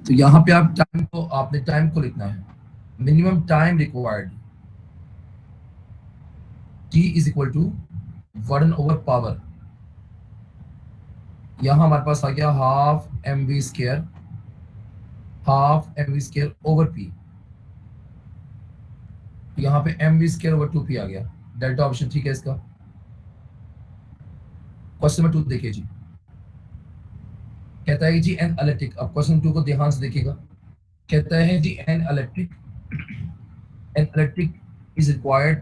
तो यहाँ पे आप टाइम को आपने टाइम को लिखना है, minimum time required T is equal to 1/पावर, यहाँ हमारे पास आ गया half mv square over P, यहाँ पे mv² ओवर 2p आ गया, डेल्टा ऑप्शन ठीक है इसका। क्वेश्चन नंबर 2 देखिए जी, कहता है जी एन इलेक्ट्रिक, अब क्वेश्चन 2 को ध्यान से देखिएगा, कहता है जी an electric is required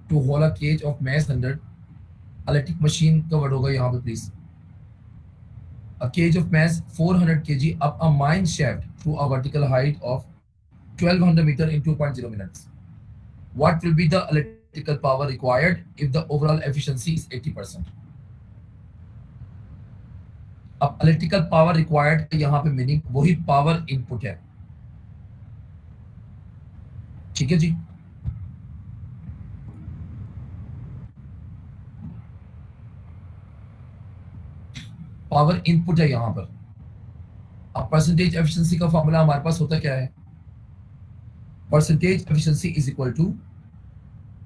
to hold a cage of mass 100, electric machine का वर्ड होगा यहाँ पे please, a cage of mass 400 kg up a mine shaft through a vertical height of 1200 meter in 2.0 minutes. What will be the electrical power required if the overall efficiency is 80%? अब electrical power required यहाँ पे meaning वही power input है, ठीक है जी। Power input है यहाँ पर। अब परसेंटेज एफिशिएंसी का फॉर्मूला हमारे पास होता क्या है, percentage efficiency is equal to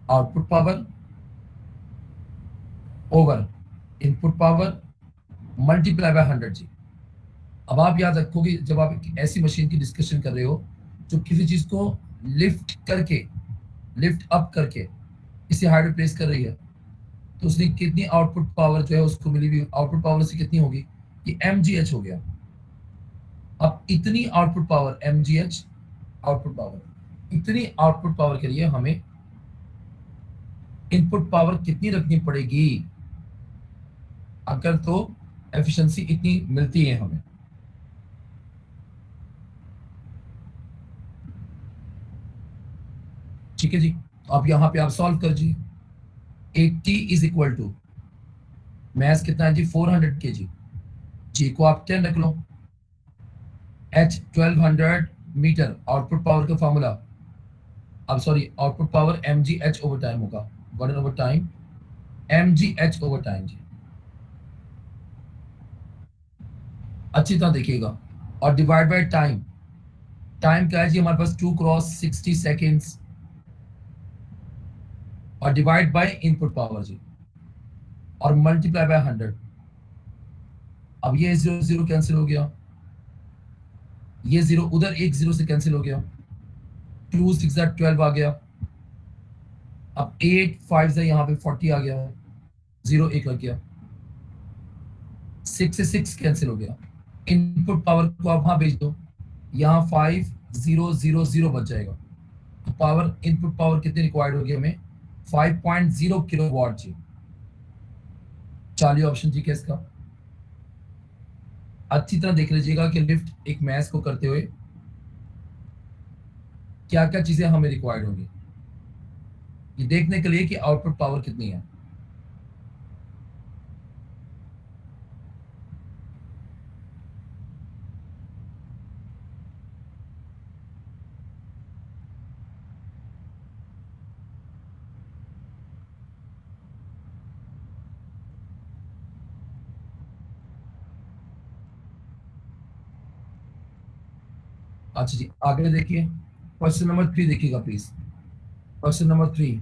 output power over input power multiply by 100 जी। अब आप याद रखोगे जब आप एक ऐसी मशीन की डिस्कशन कर रहे हो जो किसी चीज को लिफ्ट अप करके इसे हाइट पे प्लेस कर रही है, तो उसने कितनी आउटपुट पावर जो है उसको मिली हुई, आउटपुट पावर से कितनी होगी, ये mgh हो गया। अब इतनी output power mgh output power, इतनी आउटपुट पावर के लिए हमें इनपुट पावर कितनी रखनी पड़ेगी, अगर तो एफिशिएंसी इतनी मिलती है हमें। ठीक है जी, अब यहां पे आप सॉल्व कर जी, 80 इज इक्वल टू मैथ कितना है जी 400 kg, जी को आप 10 रख लो, h 1200 मीटर आउटपुट पावर का फॉर्मूला, अब sorry output power mgh over time होगा, 1/टाइम mgh ओवर टाइम जी। अच्छी तरह देखिएगा, और डिवाइड बाय टाइम, टाइम क्या है जी हमारे पास 2 क्रॉस 60 सेकेंड्स, और डिवाइड बाय इनपुट पावर जी, और मल्टीप्लाई बाय 100। अब ये 0 0 कैंसिल हो गया, ये 0 उधर एक 0 से कैंसिल हो गया, 2 6 12 आ गया, अब 8 5 से यहाँ पे 40 आ गया, 0 1 लग गया, 6 से 6 कैंसिल हो गया, इनपुट पावर को आप वहां भेज दो, यहाँ 5 0 0 0 बच जाएगा, तो पावर इनपुट पावर कितनी रिक्वायर्ड होगी हमें 5.0 किलोवाट जी। चलिए ऑप्शन जी क्या इसका, अच्छी तरह देख लीजिएगा कि लिफ्ट एक मैथ को करते हुए क्या क्या चीजें हमें रिक्वायर्ड होंगी, ये देखने के लिए कि आउटपुट पावर कितनी है। अच्छा जी आगे देखिए, क्वेश्चन नंबर 3 देखिएगा प्लीज। क्वेश्चन नंबर 3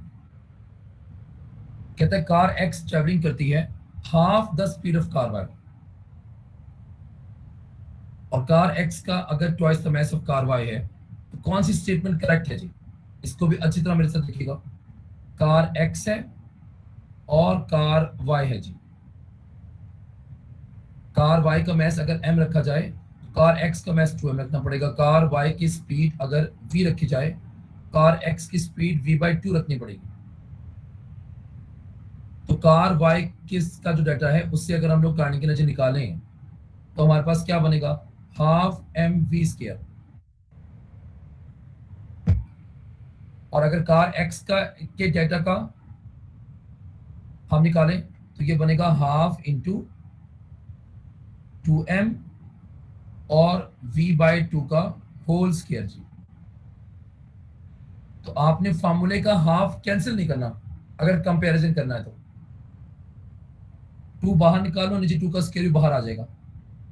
कहता है कार एक्स ट्रेवलिंग करती है half the speed of car Y, और कार एक्स का अगर twice the mass of car Y है, तो कौन सी स्टेटमेंट करेक्ट है जी, इसको भी अच्छी तरह मेरे साथ देखिएगा। कार एक्स है और कार वाई है जी, कार वाई का मैस अगर m रखा जाए तो कार एक्स का मैस 2m रखना पड़ेगा, कार वाई की स्पीड अगर v रखी जाए, कार एक्स की स्पीड v/2 रखनी पड़ेगी। तो कार वाई का जो डाटा है उससे अगर हम लोग कार्निक एनर्जी निकालें तो हमारे पास क्या बनेगा, हाफ mv², और अगर कार एक्स का के डाटा का हम निकालें तो ये बनेगा हाफ इंटू 2m और v/2 का होल स्क्वायर जी। तो आपने फार्मूले का हाफ कैंसिल नहीं करना, अगर कंपैरिजन करना है तो 2 बाहर निकालो, नीचे 2 का स्क्वायर भी बाहर आ जाएगा,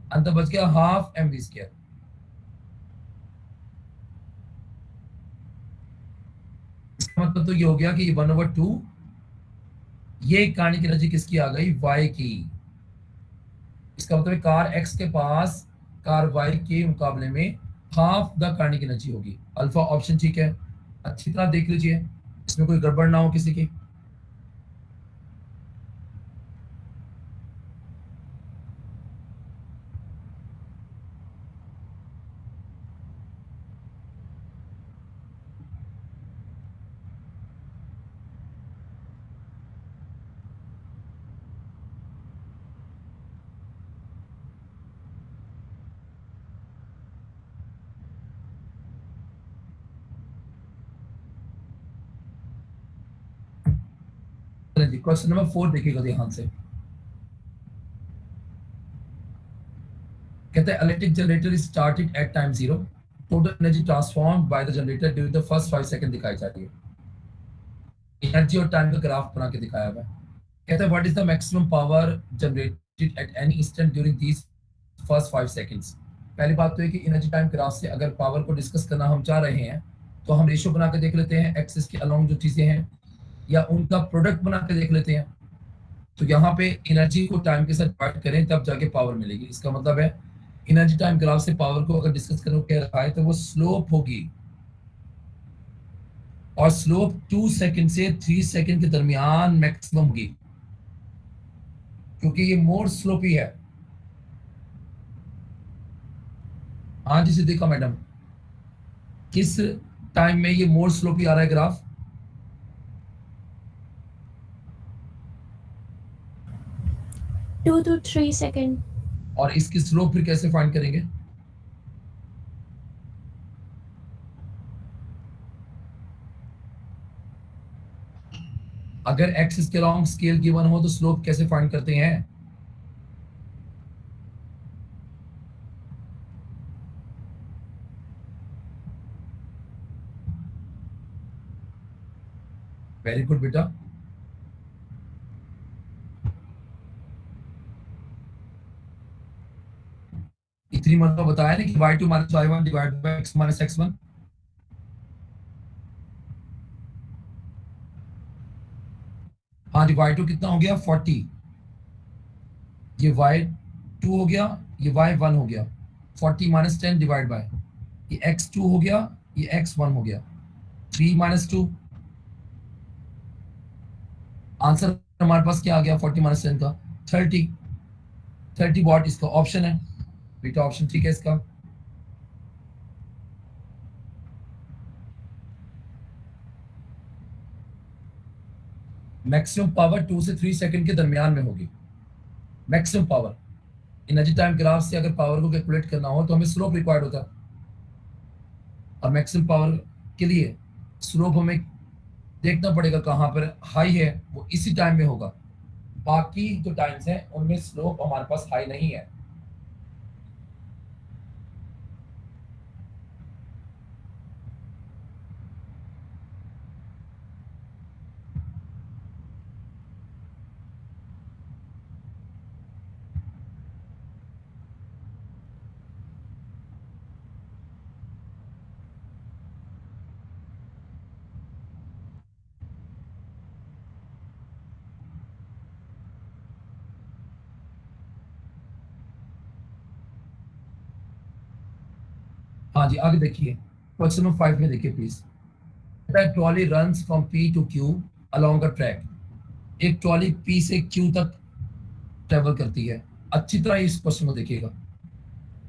अंतर बच गया हाफ mv²। इसका मतलब तो ये हो गया कि ये 1/2, ये काइनेटिक एनर्जी किसकी आ गई, y की। इसका मतलब कार x के पास कार y के मुकाबले में हाफ द काइनेटिक एनर्जी होगी। अल्फा ऑप्शन ठीक है, अच्छी तरह देख लीजिए, इसमें कोई गड़बड़ ना हो किसी की। चलिए जी, क्वेश्चन नंबर 4 देखिएगा ध्यान से। कहते हैं electric generator is started at time 0, total energy transformed by the generator during the first 5 second दिखाई जा रही है। एनर्जी और टाइम का ग्राफ बना के दिखाया हुआ है। कहते हैं what is the maximum power generated at any instant during these first 5 seconds. पहली बात तो है कि एनर्जी टाइम ग्राफ से अगर पावर को डिस्कस करना हम चाह रहे हैं तो हम रेशियो बना के देख लेते हैं, एक्सिस के अलोंग जो चीजें हैं, या उनका प्रोडक्ट बना के देख लेते हैं। तो यहाँ पे एनर्जी को टाइम के साथ डिवाइड करें तब जाके पावर मिलेगी। इसका मतलब है एनर्जी टाइम ग्राफ से पावर को अगर डिस्कस करने को कह रहा है तो वो स्लोप होगी, और स्लोप 2 सेकंड से 3 सेकंड के दरमियान मैक्सिमम होगी, क्योंकि ये मोर स्लोप ही है। हाँ जी सिद्दीका मैडम, किस टाइम में ये मोर स्लोप ही आ रहा है ग्राफ? 2 to 3 second. और इसकी स्लोप फिर कैसे फाइंड करेंगे? अगर एक्सिस के लॉन्ग स्केल गिवन हो तो स्लोप कैसे फाइंड करते हैं? वेरी गुड बेटा। इतनी मतलब बताया ना कि y2 minus y1 divide by x minus x1। हाँ जी, y2 कितना हो गया 40, ये y2 हो गया, ये y1 हो गया, 40 माइनस 10 डिवाइड बाय ये x2 हो गया, ये x1 हो गया, 3 माइनस 2। आंसर हमारे पास क्या आ गया 40 माइनस 10 का? 30। 30 वॉट इसका ऑप्शन है बेटा, ऑप्शन ठीक है इसका। मैक्सिमम पावर 2 से 3 सेकंड के दरमियान में होगी। Maximum power energy time graph से अगर पावर को कैलकुलेट करना हो तो हमें स्लोप रिक्वायर्ड होता है, और मैक्सिमम पावर के लिए स्लोप हमें देखना पड़ेगा कहाँ पर हाई है, वो इसी टाइम में होगा। बाकी जो टाइम्स हैं उनमें स्लोप हमारे पास हाई नहीं है। हाँ जी, आगे देखिए क्वेश्चन नंबर 5 में देखिए please. Trolley runs from P to Q along a track. एक ट्रॉली पी से क्यू तक ट्रेवल करती है। अच्छी तरह इस क्वेश्चन को देखिएगा।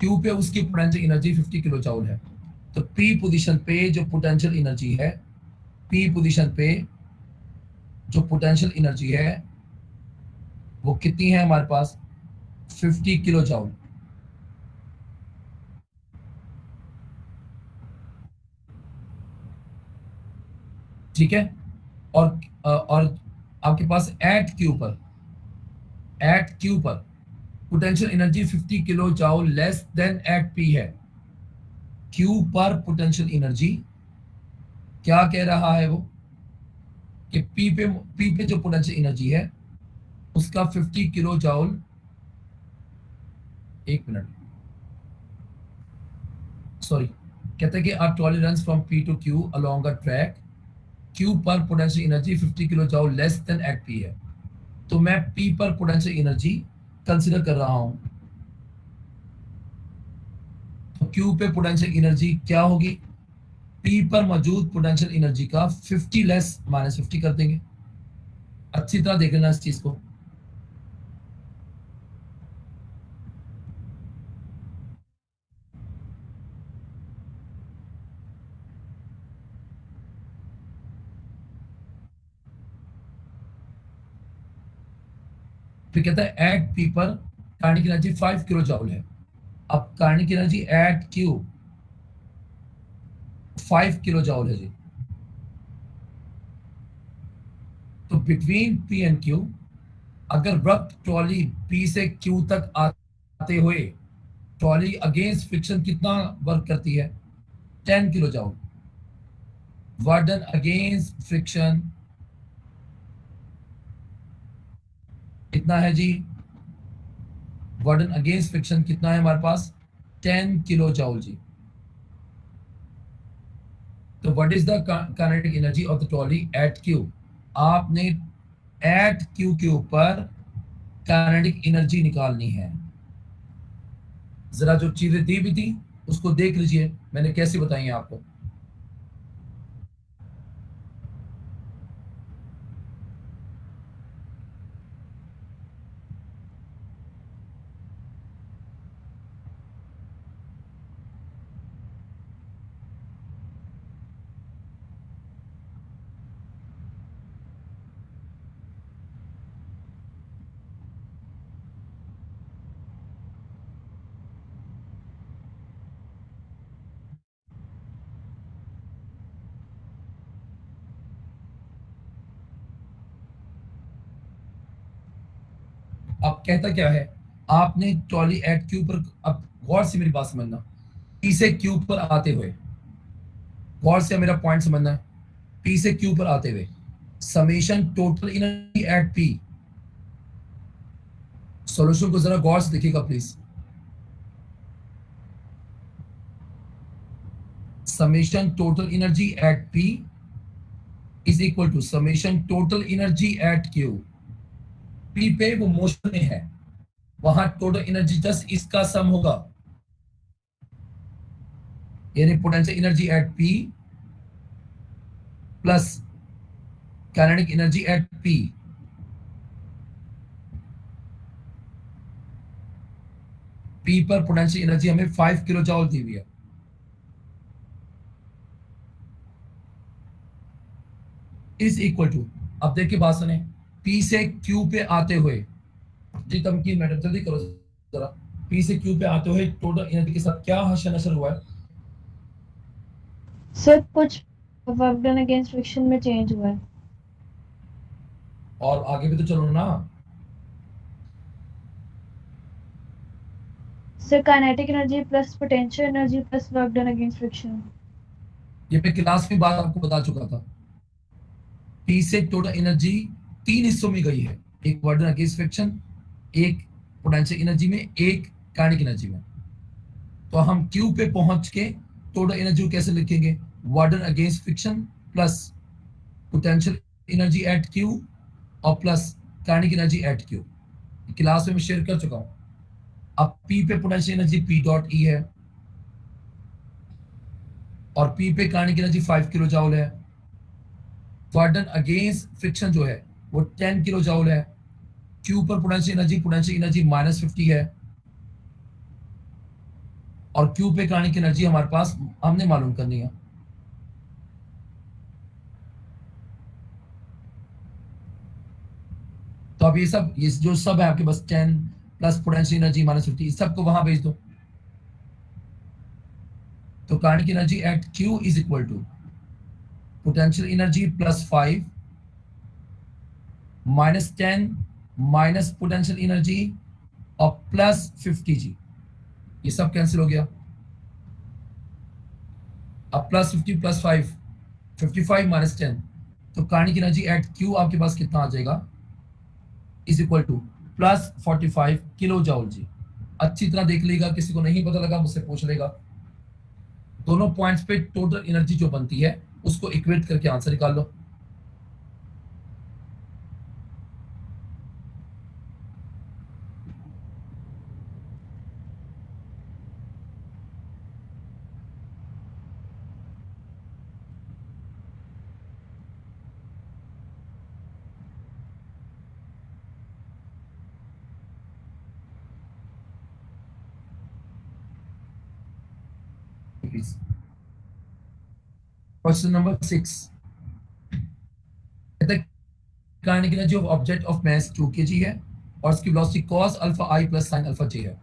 क्यू पे उसकी पोटेंशियल एनर्जी 50 किलो जूल है। तो पी पोजीशन पे जो पोटेंशियल एनर्जी है, पी पोजीशन पे जो पोटेंशियल एनर्जी है वो कितनी है हमारे पास? 50 किलो जूल। ठीक है। और आपके पास एट क्यू पर potential energy 50 kilo joule less than at P है। क्यू पर पोटेंशियल एनर्जी क्या कह रहा है वो कि पी पे जो पोटेंशियल एनर्जी है उसका 50 किलो जूल एक मिनट, सॉरी, कहते हैं कि our trolley runs from P to Q along a track, Q पर potential energy 50 kilo joule less than at P है। तो मैं पी पर पोटेंशियल एनर्जी कंसिडर कर रहा हूं, तो क्यू पे पोटेंशियल एनर्जी क्या होगी, पी पर मौजूद पोटेंशियल एनर्जी का 50 लेस -50 कर देंगे। अच्छी तरह देख लेना इस चीज को। फिर कहता है एट पी पर काइनेटिक एनर्जी 5 किलो जूल है। अब kinetic energy at Q 5 kilojoule है जी। तो बिटवीन पी एंड क्यू, अगर वक्त ट्रॉली पी से क्यू तक आते हुए ट्रॉली अगेंस्ट फ्रिक्शन कितना वर्क करती है, 10 kilo joule. Work done against friction कितना है जी, वर्क डन अगेंस्ट फ्रिक्शन कितना है हमारे पास, 10 किलो जूल जी। तो what is the kinetic energy of the trolley at Q, आपने एट क्यू के ऊपर काइनेटिक एनर्जी निकालनी है। जरा जो चीजें दी भी थी उसको देख लीजिए, मैंने कैसे बताई है आपको। अब कहता क्या है, आपने ट्रॉली एट क्यू पर, अब गौर से मेरी बात समझना, पी से क्यू पर आते हुए, गौर से मेरा पॉइंट समझना है, पी से क्यू पर आते हुए summation total energy at P, solution को जरा गौर से देखिएगा please. Summation total energy at P is equal to summation total energy at Q. P पे वो मोशन में है, वहां टोटल एनर्जी जस्ट इसका सम होगा, यानी potential energy at P plus kinetic energy at P. P पर पोटेंशियल एनर्जी हमें 5 किलो जूल दी हुई है, इज इक्वल टू, अब देखिए बात सुने, पी से क्यू पे आते हुए, जी तमकीन मैडम जल्दी करो जरा, पी से क्यू पे आते हुए टोटल एनर्जी के साथ क्या हश्र नशर हुआ है, सर कुछ वर्क डन अगेंस्ट फ्रिक्शन में चेंज हुआ है। और आगे भी तो चलो ना। Sir kinetic energy plus potential energy plus work done against friction. ये मैं क्लास में बात आपको बता चुका था, पी से टोटल एनर्जी 3 हिस्सों में गई है, एक वर्क डन अगेंस्ट फ्रिक्शन, एक पोटेंशियल एनर्जी में, एक काइनेटिक एनर्जी में। तो हम क्यू पे पहुंच के टोटल एनर्जी को कैसे लिखेंगे, work done against friction plus potential energy at Q और plus kinetic energy at Q. Class में मैं शेयर कर चुका हूं। अब पी पे potential energy P dot E है, और पी पे काइनेटिक एनर्जी 5 किलो जूल है। वर्क डन अगेंस्ट फ्रिक्शन जो है वो 10 किलो जूल है। क्यू पर पोटेंशियल एनर्जी -50 है, और क्यू पे काइनेटिक एनर्जी हमारे पास हमने मालूम करनी है। तो अब ये जो सब है आपके पास 10 प्लस पोटेंशियल एनर्जी -50, इस सबको वहां भेज दो। तो kinetic energy at Q is equal to potential energy +5 -10 minus potential energy और +50 जी, ये सब कैंसिल हो गया। अब +50 +5 55 -10, तो काइनेटिक एनर्जी एट क्यू आपके पास कितना आ जाएगा, is equal to +45 kilo joule जी। अच्छी तरह देख लेगा, किसी को नहीं पता लगा मुझसे पूछ लेगा। दोनों पॉइंट्स पे टोटल एनर्जी जो बनती है उसको इक्वेट करके आंसर निकाल लो। Question number 6, kinetic energy of object of mass 2 kg है और उसकी velocity cos alpha i plus sin alpha j है।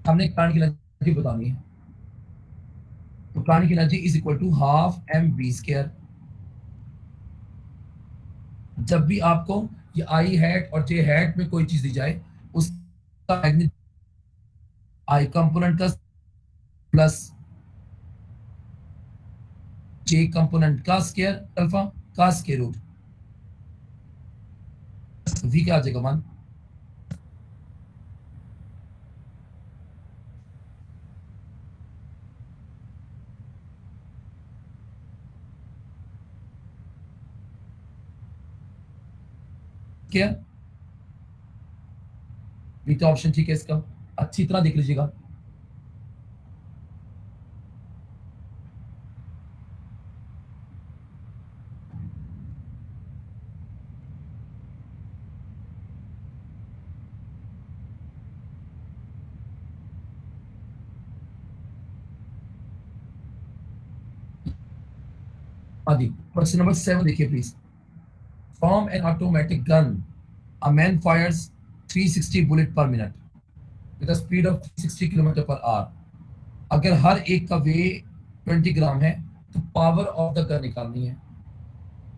हमने काइनेटिक एनर्जी बतानी है, तो kinetic energy is equal to half M V square. जब भी आपको ये आई हैट और जे हैट में कोई चीज दी जाए, उसका मैग्नीट्यूड आई कंपोनेंट का प्लस जे कंपोनेंट का स्क्वायर अल्फा का स्क्वायर रूट, वी क्या आ जाएगा मान। क्या बीटा ऑप्शन ठीक है इसका, अच्छी तरह देख लीजिएगा। आदि क्वेश्चन नंबर 7 देखिए please. From N automatic gun a man fires 360 bullet per minute with a speed of 360 kilometre per hour. अगर हर एक का वे 20 ग्राम है तो पावर ऑफ द गन निकालनी है।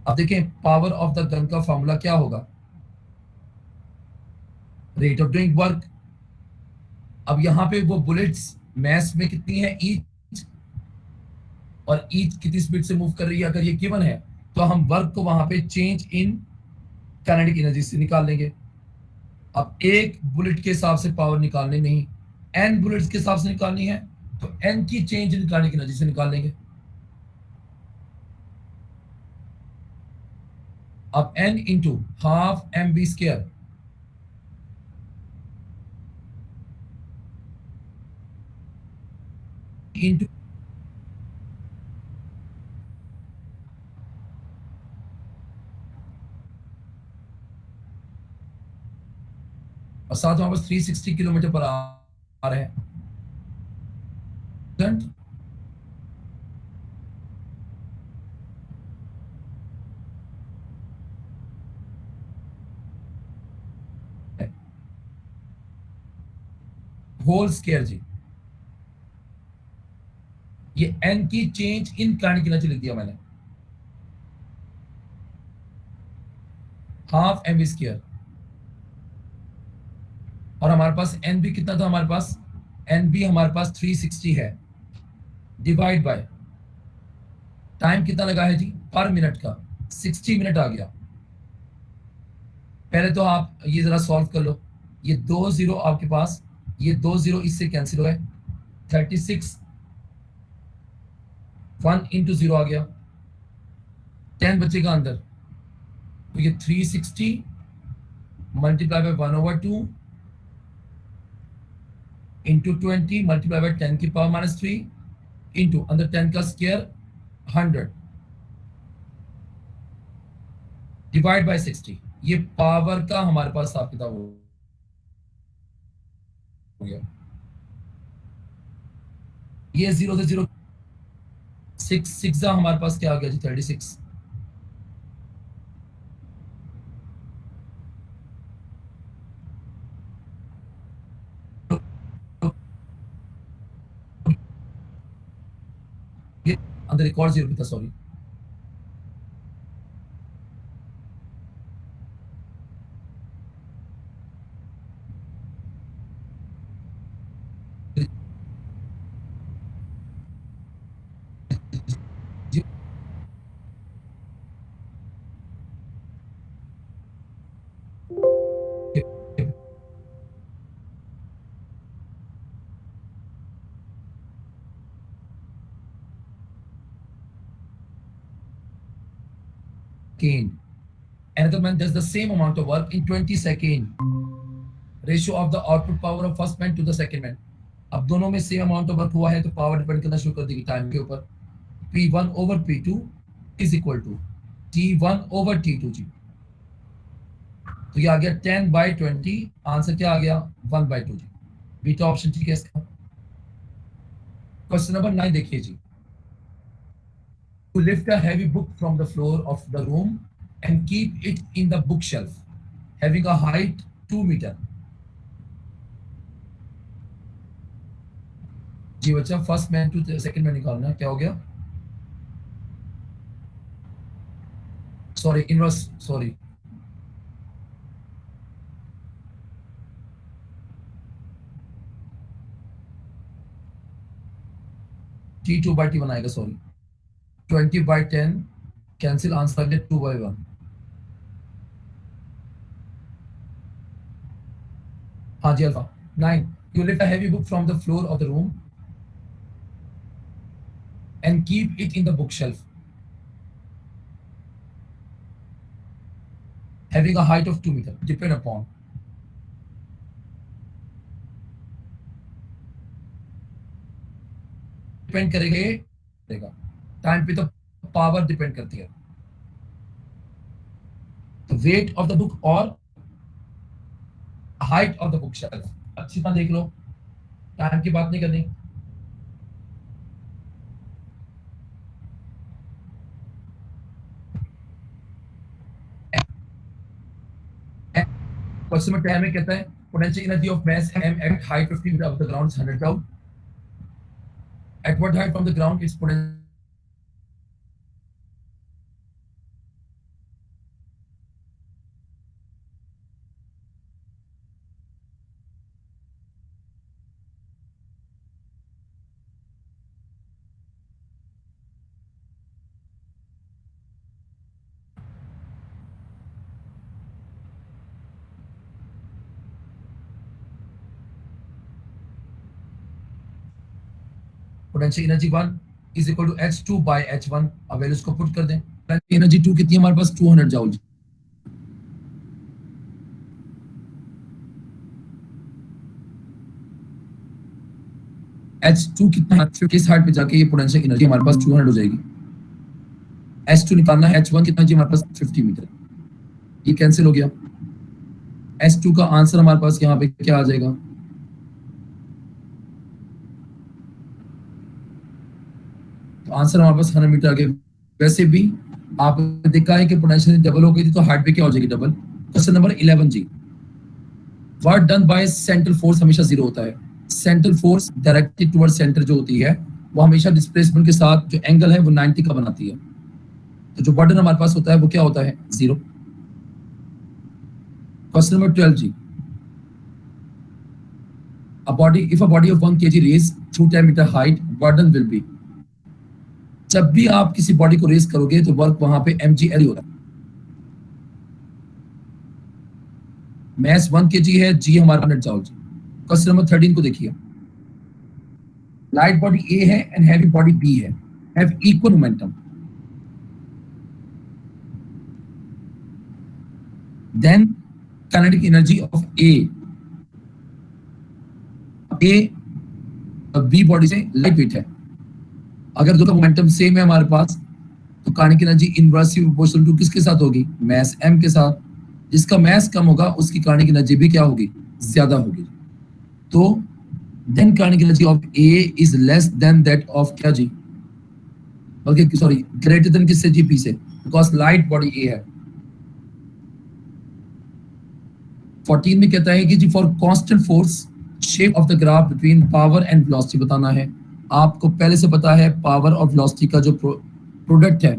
अब देखें पावर ऑफ द गन का फॉर्मूला क्या होगा, रेट ऑफ डूइंग वर्क। अब यहाँ पे वो बुलेट्स मैस में कितनी है ईच, और ईच कितनी स्पीड से मूव कर रही है, अगर ये गिवन है तो हम वर्क को वहां पे चेंज इन काइनेटिक एनर्जी से निकाल लेंगे। अब एक बुलेट के हिसाब से पावर निकालनी नहीं, एन बुलेट्स के हिसाब से निकालनी है, तो एन की चेंज इन काइनेटिक एनर्जी से निकाल लेंगे। अब N into half M B square into, और साथ में बस 360 किलोमीटर पर आ रहे हैं। होल स्क्वायर जी, ये एन की चेंज इन काइनेटिक एनर्जी लिख दिया मैंने, हाफ एम स्क्वायर। और हमारे पास एन भी कितना था, हमारे पास एन भी हमारे पास 360 है, डिवाइड बाय टाइम कितना लगा है जी पर मिनट का, 60 मिनट आ गया। पहले तो आप ये जरा सॉल्व कर लो, ये 2 जीरो आपके पास, ये 2 जीरो इससे कैंसिल हो गए, 36, 1 इंटू 0 आ गया, 10 बचेगा अंदर, तो ये 360 multiply by 1/2 into 20 multiply by 10 की पावर -3 इंटू अंदर 10 का स्क्वायर 100 डिवाइड बाय 60। ये पावर का हमारे पास हिसाब किताब हो गया। ये 0 से 0, 6 हमारे पास क्या आ गया जी 36। ये अंदर एक और 0 भी था, sorry. second. Another man does the same amount of work in 20 seconds. Ratio of the output power of first man to the second man. अब दोनों में सेम अमाउंट ऑफ वर्क हुआ है तो पावर डिपेंड करना शुरू कर देगी टाइम के ऊपर. P1 over P2 is equal to T1 over T2 जी. तो ये आ गया 10/20. आंसर क्या आ गया 1/2 जी. बीटा ऑप्शन ठीक है इसका. क्वेश्चन नंबर 9 देखिए जी. To lift a heavy book from the floor of the room and keep it in the bookshelf having a height 2 meter. जी बच्चा first man to second man निकालना है. क्या हो गया? सॉरी इनवर्स सॉरी T2/T बनाएगा. Sorry 20/10 cancel. Answer आ गया 2/1. हाँ जी alpha. 9. You lift a heavy book from the floor of the room and keep it in the bookshelf having a height of 2 meter. Depend upon. Depend करेगा time पे तो power depend करती है. Weight of the book और height of the book shelf. अच्छी तरह देख लो, time की बात नहीं करनी. क्वेश्चन नंबर 10 में कहता है potential energy of mass m at height 50 meter above the ground is 100 joule. At what height from the ground its potential energy 1 is equal to h2 by h1. अब values को put कर दें. Energy 2 कितनी है हमारे पास 200 joule. h2 कितना है किस हाइट पे जाके ये पोटेंशियल एनर्जी हमारे पास 200 हो जाएगी. h2 निकालना है. h1 कितना जी हमारे पास 50 मीटर. ये कैंसिल हो गया. h2 का आंसर हमारे पास यहाँ पे क्या आ जाएगा? तो आंसर हमारे पास 100 मीटर आ गया. वैसे भी आप देखा है कि पोटेंशियल डबल हो गई थी तो हाइट पे क्या हो जाएगी डबल. क्वेश्चन नंबर 11 जी. Work done by central force हमेशा जीरो होता है. Central force directed toward centre जो होती है वो हमेशा डिस्प्लेसमेंट के साथ जो एंगल है वो 90 का बनाती है. तो जो बर्डन हमारे पास होता है वो क्या होता है जीरो. क्वेश्चन नंबर 12 जी. If a body of 1 kg raised through 10 meter height, burden will be. जब भी आप किसी बॉडी को रेस करोगे तो वर्क वहां पे mgl होगा. मैस 1 kg है, जी हमारा 100 जूल. क्वेश्चन नंबर 13 को देखिए. लाइट बॉडी ए है एंड हैवी बॉडी बी है, have equal momentum. Then kinetic energy of A B body से लाइट वेट है. अगर दोनों मोमेंटम सेम है हमारे पास तो kinetic energy inversely proportional to किसके साथ होगी? मास m के साथ. जिसका मास कम होगा उसकी काइनेटिक एनर्जी भी क्या होगी? ज्यादा होगी. तो then kinetic energy of A is less than that of क्या जी? बल्कि सॉरी ग्रेटर देन किससे जी? P से, बिकॉज लाइट बॉडी A है. 14 में कहता है कि जी for constant force shape of the graph between power and velocity बताना है. आपको पहले से पता है पावर और वेलोसिटी का जो प्रोडक्ट है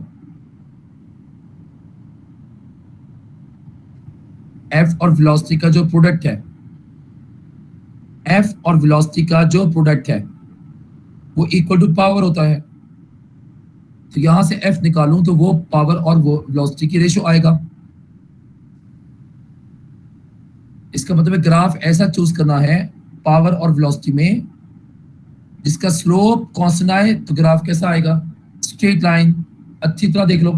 F और वेलोसिटी का जो प्रोडक्ट है F और वेलोसिटी का जो प्रोडक्ट है वो इक्वल टू पावर होता है. तो यहां से F निकालूं तो वो पावर और वो वेलोसिटी की रेशियो आएगा. इसका मतलब है ग्राफ ऐसा चूज करना है पावर और वेलोसिटी में जिसका स्लोप कांस्टेंट आए. तो ग्राफ कैसा आएगा? Straight line. अच्छी तरह देख लो.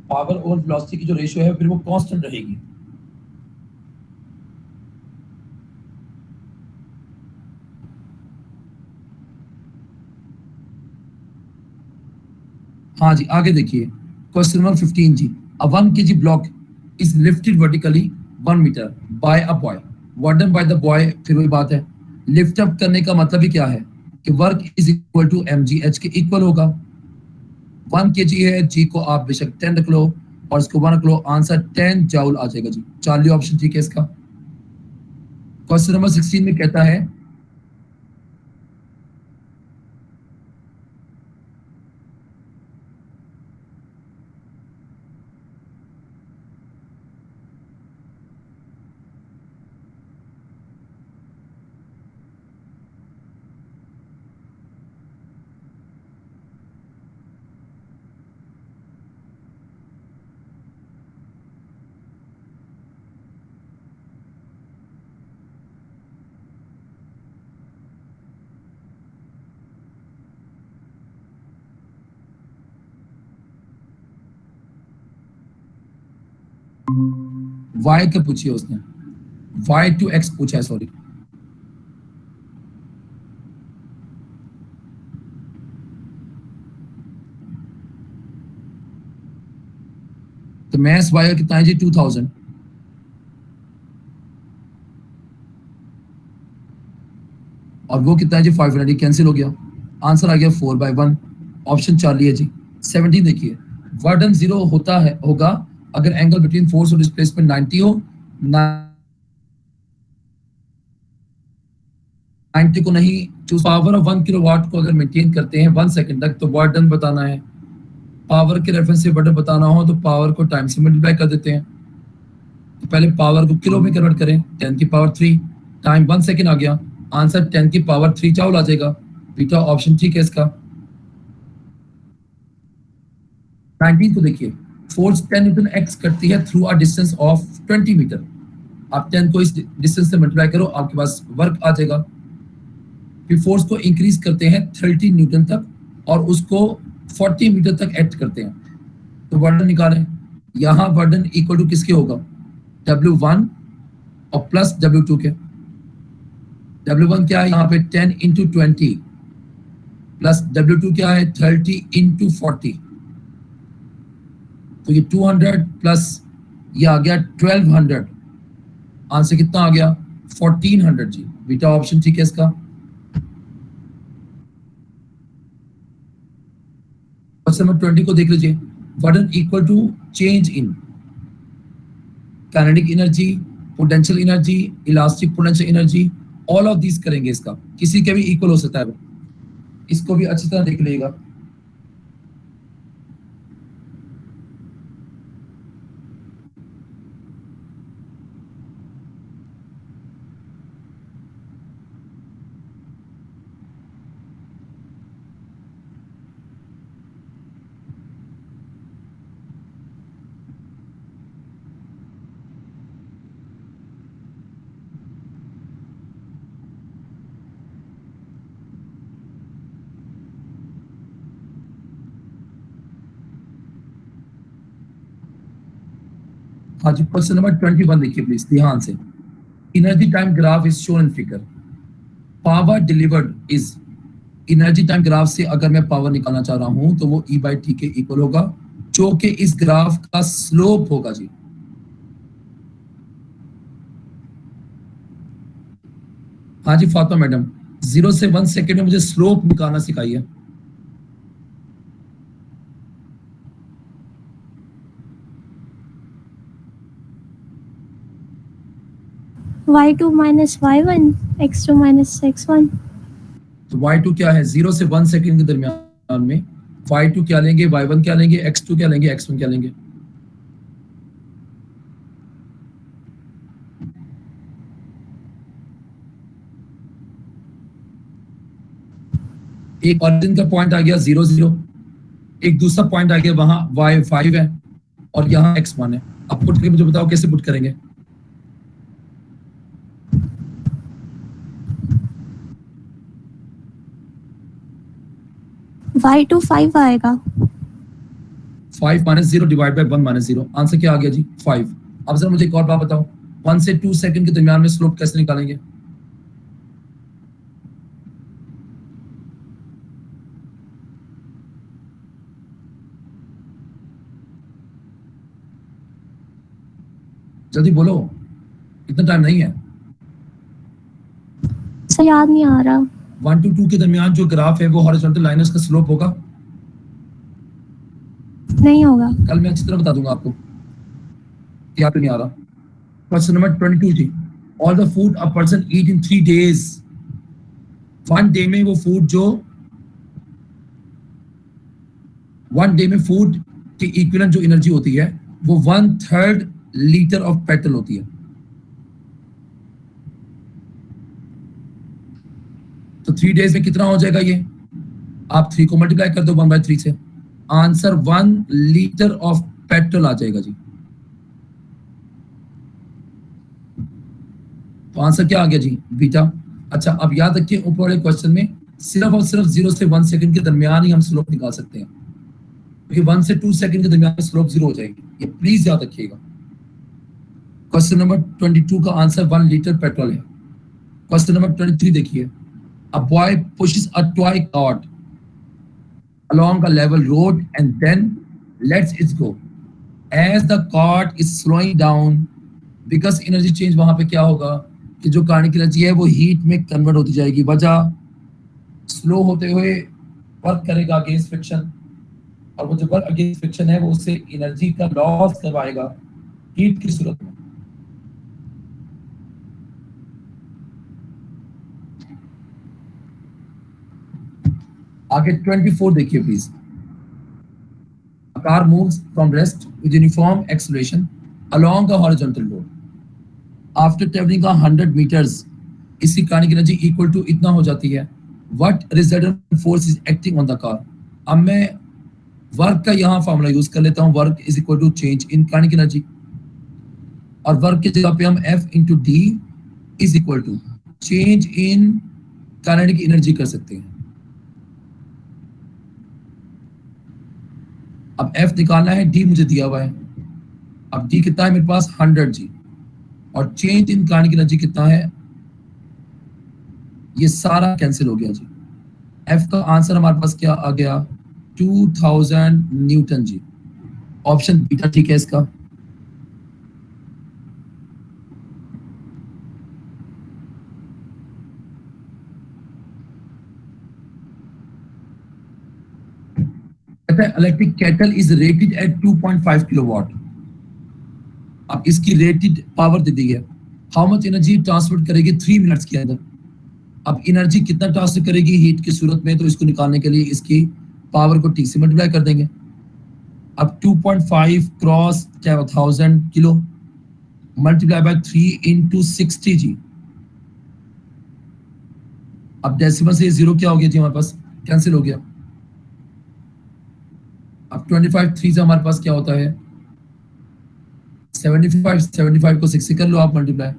पावर और वेलोसिटी की जो रेशियो है फिर वो कांस्टेंट रहेगी। हाँ जी, आगे देखिए क्वेश्चन नंबर 15 जी। A 1 kg block is lifted vertically 1 metre by a boy, work done by the boy. फिर वही बात है, लिफ्ट अप करने का मतलब ही क्या है कि work is equal to mg, h के इक्वल होगा। 1 kg है, g को आप बेशक 10 रख लो और इसको 1 रख लो, आंसर 10 जूल आ जाएगा जी। चार्ली ऑप्शन ठीक है इसका। क्वेश्चन नंबर 16 में कहता है y का पूछिए उसने, y to x पूछा है, सॉरी। तो मैथ्स y का कितना है जी 2000, और वो कितना है जी 500, कैंसिल हो गया, आंसर आ गया 4/1। ऑप्शन चार्ली है जी। 17 देखिए, वर्डन जीरो होता है होगा अगर एंगल बिटवीन फोर्स और डिस्प्लेसमेंट 90 हो। 90 को नहीं चूज, पावर ऑफ 1 किलोवाट को अगर मेंटेन करते हैं 1 सेकंड तक तो वर्डन बताना है। पावर के रेफरेंस से वर्डन बताना हो तो पावर को टाइम से मल्टीप्लाई कर देते हैं। तो पहले पावर को किलो में कन्वर्ट करें, 10 की पावर 3, टाइम 1 सेकंड आ गया, आंसर 10 की पावर 3 जूल आ जाएगा। बीटा ऑप्शन ठीक है इसका। 19 को देखिए, फोर्स 10 न्यूटन एक्स करती है through a distance of 20 metre. आप 10 को इस डिस्टेंस से मल्टीप्लाई करो, आपके पास वर्क आ जाएगा। फिर फोर्स को इंक्रीज करते हैं 30 न्यूटन तक और उसको 40 मीटर तक एक्ट करते हैं, तो वर्डन निकालें। यहाँ वर्डन इक्वल टू किसके होगा, W1 और प्लस W2 के। W1 क्या है यहाँ पे 10 इंटू 20 प्लस W2 क्या है 30 इंटू 40, तो ये 200 प्लस ये आ गया 1200, आंसर कितना आ गया 1400 जी। बीटा ऑप्शन ठीक है इसका। क्वेश्चन नंबर 20 को देख लीजिए, work done equal to change in kinetic energy, potential energy, elastic potential energy, all of this करेंगे। इसका किसी के भी इक्वल हो सकता है, इसको भी अच्छी तरह देख लीजिएगा। हाँ जी, क्वेश्चन नंबर 21 देखिए प्लीज ध्यान से। Energy time graph is shown in figure, power delivered is, energy time graph से अगर मैं पावर निकालना चाह रहा हूं तो वो E/T के इक्वल होगा, जो कि इस ग्राफ का स्लोप होगा जी। हाँ जी फातिमा मैडम, 0 से 1 सेकेंड में मुझे स्लोप निकालना सिखाइए। y2 minus y1, x2 minus x1। तो y2 क्या है 0 से 1 सेकेंड के दरमियान में, y2 क्या लेंगे, y1 क्या लेंगे, x2 क्या लेंगे, x1 क्या लेंगे। एक ऑरिजिन का पॉइंट आ गया 0 0, एक दूसरा पॉइंट आ गया वहां y5 है और यहाँ x1 है। अब पुट करके मुझे बताओ कैसे पुट करेंगे। y2 5 आएगा। 5 minus 0 divide by 1 minus 0, answer क्या आ गया जी 5। अब सर मुझे एक और बात बताओ, 1 से 2 सेकंड के दरमियान में स्लोप कैसे निकालेंगे? जल्दी बोलो, इतना टाइम नहीं है। सर याद नहीं आ रहा। 1 to 2 के दरमियान जो ग्राफ है वो हॉरिजॉन्टल लाइन है, उसका स्लोप होगा? नहीं होगा। कल मैं अच्छी तरह बता दूंगा आपको, याद तो नहीं आ रहा। क्वेश्चन नंबर 22 जी, all the food a person eat in 3 days, 1 day में वो फूड जो 1 डे में फूड के इक्विवेलेंट जो एनर्जी होती है वो 1/3 लीटर ऑफ पेट्रोल होती है। तो 3 days में कितना हो जाएगा ये? आप 3 को मल्टीप्लाई कर दो 1/3 से, आंसर 1 लीटर ऑफ पेट्रोल आ जाएगा जी। तो आंसर क्या आ गया जी? बीटा। अच्छा, अब याद रखिए ऊपर वाले क्वेश्चन में सिर्फ और सिर्फ 0 से 1 सेकंड के दरमियान ही हम स्लोप निकाल सकते हैं, क्योंकि 1 से 2 सेकंड के दरमियान स्लोप 0 हो जाएगी, ये प्लीज याद रखिएगा। क्वेश्चन नंबर 22 का आंसर 1 लीटर पेट्रोल है। क्वेश्चन नंबर 23 देखिए, a boy pushes a toy cart along a level road and then lets it go. As the cart is slowing down, because energy change वहां पे क्या होगा कि जो kinetic energy है वो हीट में कन्वर्ट होती जाएगी। वजह, स्लो होते हुए वर्क करेगा अगेंस्ट फ्रिक्शन, और वो जो वर्क अगेंस्ट फ्रिक्शन है वो उससे एनर्जी का लॉस करवाएगा हीट की सूरत में। आगे 24 देखिए please. A car moves from rest with uniform acceleration along a horizontal road. After traveling 100 meters, इसकी काइनेटिक एनर्जी इक्वल टू इतना हो जाती है। What resultant force is acting on the car? अब मैं वर्क का यहाँ फॉर्मूला यूज कर लेता हूँ, work is equal to change in kinetic energy, और वर्क की जगह पे हम F into D is equal to change in kinetic energy कर सकते हैं। अब F निकालना है, D मुझे दिया हुआ है। अब D कितना है मेरे पास? 100 जी, और चेंज इन काइनेटिक एनर्जी कितना है? ये सारा कैंसिल हो गया जी। F का आंसर हमारे पास क्या आ गया? 2000 न्यूटन जी। ऑप्शन बीटा ठीक है इसका। Electric kettle is rated eight 2.5 kilowatt. अब इसकी रेटेड पावर दे दी है, हाउ मच एनर्जी ट्रांसफर करेगी 3 मिनट्स के अंदर। अब एनर्जी कितना ट्रांसफर करेगी हीट की सूरत में, तो इसको निकालने के लिए इसकी पावर को T से मल्टीप्लाई कर देंगे। अब 2.5 क्रॉस क्या 1000 किलो मल्टीप्लाई बाय 3 इंटू 60 जी। अब डेसिमल से 0 क्या हो गया जी हमारे पास? कैंसिल हो गया। अब 25 3 से हमारे पास क्या होता है? 75 को 6 से कर लो आप मल्टीप्लाई।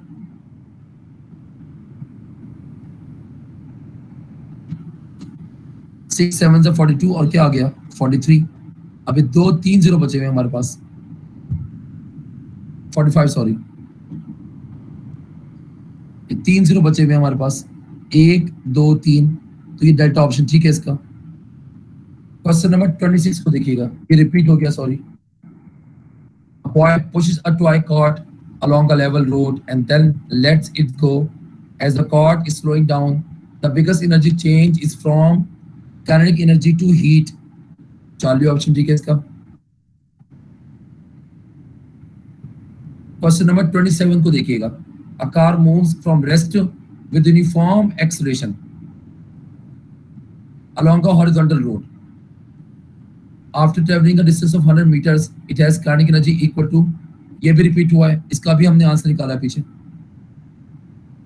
सिक्स 7 से 42 और क्या आ गया? 43। अभी 3 0 बचे हुए हमारे पास, 45 सॉरी, 3 0 बचे हुए हमारे पास, 1 2 3, तो ये डेल्टा ऑप्शन ठीक है इसका। क्वेश्चन नंबर 26 को देखिएगा, ये रिपीट हो गया sorry. Boy pushes a toy cart along a level road and then lets it go. As the cart is slowing down, the biggest energy change is from kinetic energy to heat. Charlie option ठीक है इसका। Question number 27 को देखिएगा। A car moves from rest with uniform acceleration along a horizontal road. After traveling a distance of 100 meters, it has kinetic energy equal to, ये भी repeat हुआ है, इसका भी हमने आंसर निकाला है पीछे,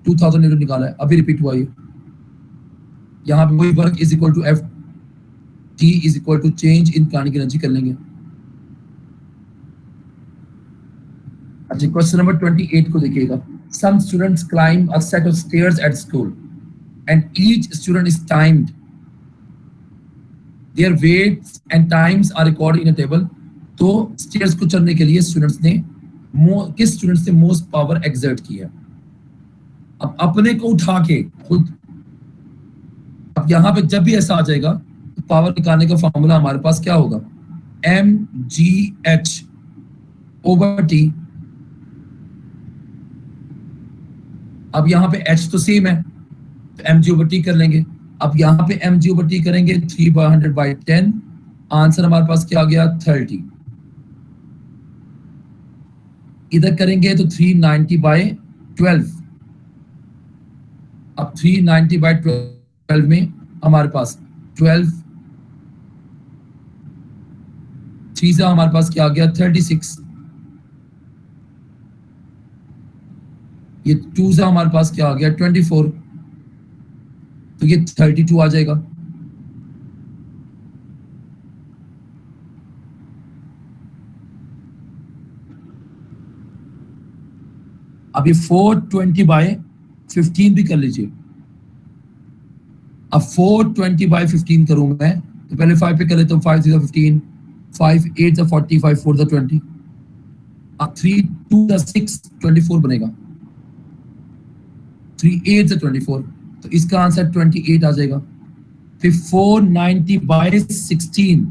2000 न्यूटन निकाला है, अभी रिपीट हुआ ये। यहाँ पे वही work is equal to F T is equal to change in kinetic energy कर लेंगे। अच्छा, क्वेश्चन नंबर 28 को देखिएगा। Some students climb a set of stairs at school and each student is timed. Their weights and times are recorded in a table. तो stairs को चढ़ने के लिए स्टूडेंट्स ने किस स्टूडेंट से मोस्ट पावर एक्सर्ट की है? अब अपने को उठा के खुद, अब यहां पे जब भी ऐसा आ जाएगा तो पावर निकालने का फॉर्मूला हमारे पास क्या होगा? mgh over T. अब यहाँ पे h तो सेम है तो mg ओवर टी कर लेंगे। अब यहाँ पे mg ओवर टी करेंगे 3/100/10, आंसर हमारे पास क्या आ गया? 30। इधर करेंगे तो 390/12। अब 390/12 में हमारे पास 12 3 से हमारे पास क्या आ गया? 36। ये 2 से हमारे पास क्या आ गया? 24। तो ये 32 आ जाएगा। अब ये 420/15 भी कर लीजिए। अब 420/15 करूं मैं तो पहले 5 पे कर लेता हूँ। 5 3 15, 5 8 40, 5 4 20। अब 3 2 6 24 बनेगा। 3 8 24, तो इसका आंसर 28 आ जाएगा। फिर 490/16,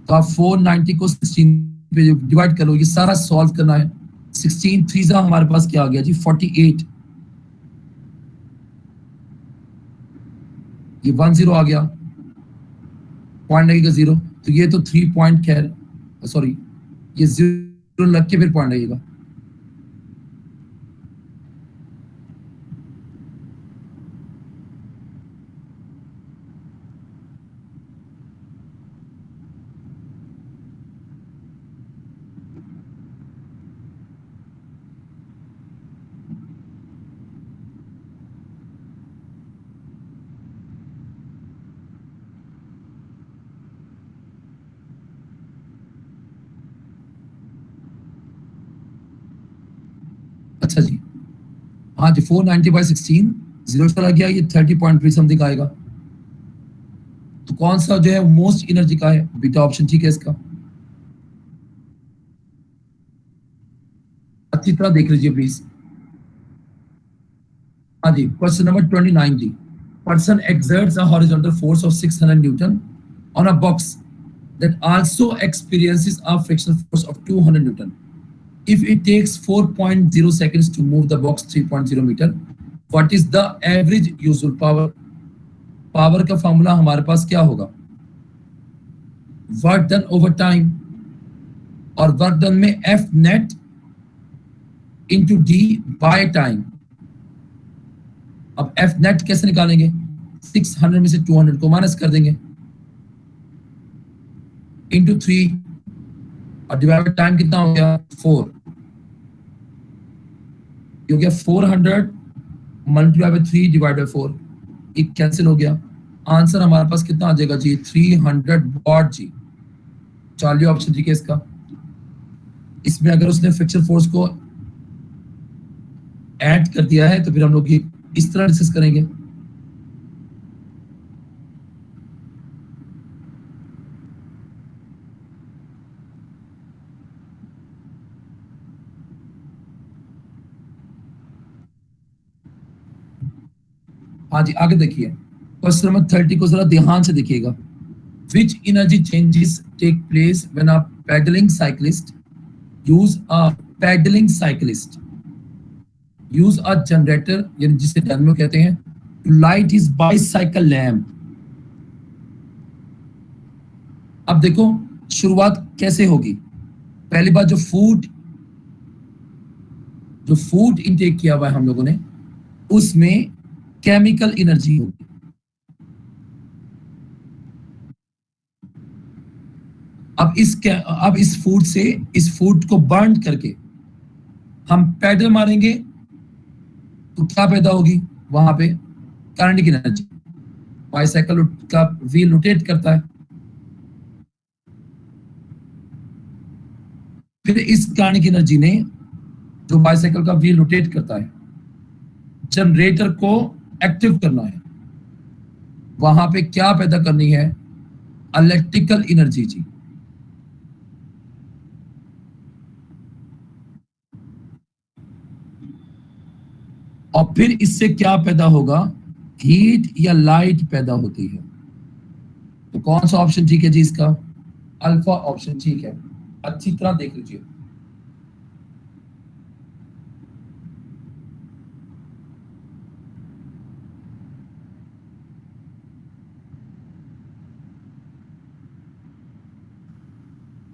तो आप 490 को 16 पे डिवाइड करो, ये सारा सॉल्व करना है। 16 3 से हमारे पास क्या आ गया जी? 48। ये 10 आ गया, पॉइंट लगेगा 0, तो ये तो 3 पॉइंट खैर सॉरी ये 0 लग के फिर पॉइंट लगेगा। अच्छा जी, हाँ जी, 490/16 0 चला गया, ये 30.3 समथिंग आएगा। तो कौन सा जो है मोस्ट एनर्जी का है? बीटा ऑप्शन ठीक है इसका। अच्छी तरह देख लीजिए प्लीज। हाँ जी, क्वेश्चन नंबर 29 जी। Person exerts a horizontal force of 600 Newton on a box that also experiences a frictional force of 200 Newton. If it takes 4.0 seconds to move the box 3.0 meter, what is the average useful power? Power का formula हमारे पास क्या होगा? Work done over time, और work done में F net into D by time. अब F net कैसे निकालेंगे? 600 में से 200 को माइनस कर देंगे इंटू 3, और डिवाइड टाइम कितना हो गया? 4 हो गया। 400 मल्टीप्लाई बाय 3 डिवाइड बाय 4, एक कैंसिल हो गया। आंसर हमारे पास कितना आ जाएगा जी? 300 वॉट जी। चलिए ऑप्शन जी के इसका। इसमें अगर उसने फ्रिक्शन फोर्स को ऐड कर दिया है तो फिर हम लोग ये इस तरह डिस्कस करेंगे। हाँ जी, आगे देखिए क्वेश्चन नंबर 30 को जरा ध्यान से देखिएगा। Which energy changes take place when a pedaling cyclist use a generator, यानी जिसे डायनेमो कहते हैं, to light his bicycle lamp? अब देखो शुरुआत कैसे होगी। पहली बात, जो फूड इनटेक किया हुआ है हम लोगों ने, उसमें केमिकल एनर्जी होगी। अब इस फूड को बर्न करके हम पैडल मारेंगे तो क्या पैदा होगी? वहां पे करंट की एनर्जी। बाइसाइकिल का व्हील रोटेट करता है, फिर इस करंट की एनर्जी ने, जो बाइसाइकिल का व्हील रोटेट करता है, जनरेटर को एक्टिव करना है। वहां पे क्या पैदा करनी है? इलेक्ट्रिकल एनर्जी जी। और फिर इससे क्या पैदा होगा? हीट या लाइट पैदा होती है। तो कौन सा ऑप्शन ठीक है जी इसका? अल्फा ऑप्शन ठीक है। अच्छी तरह देख लीजिए।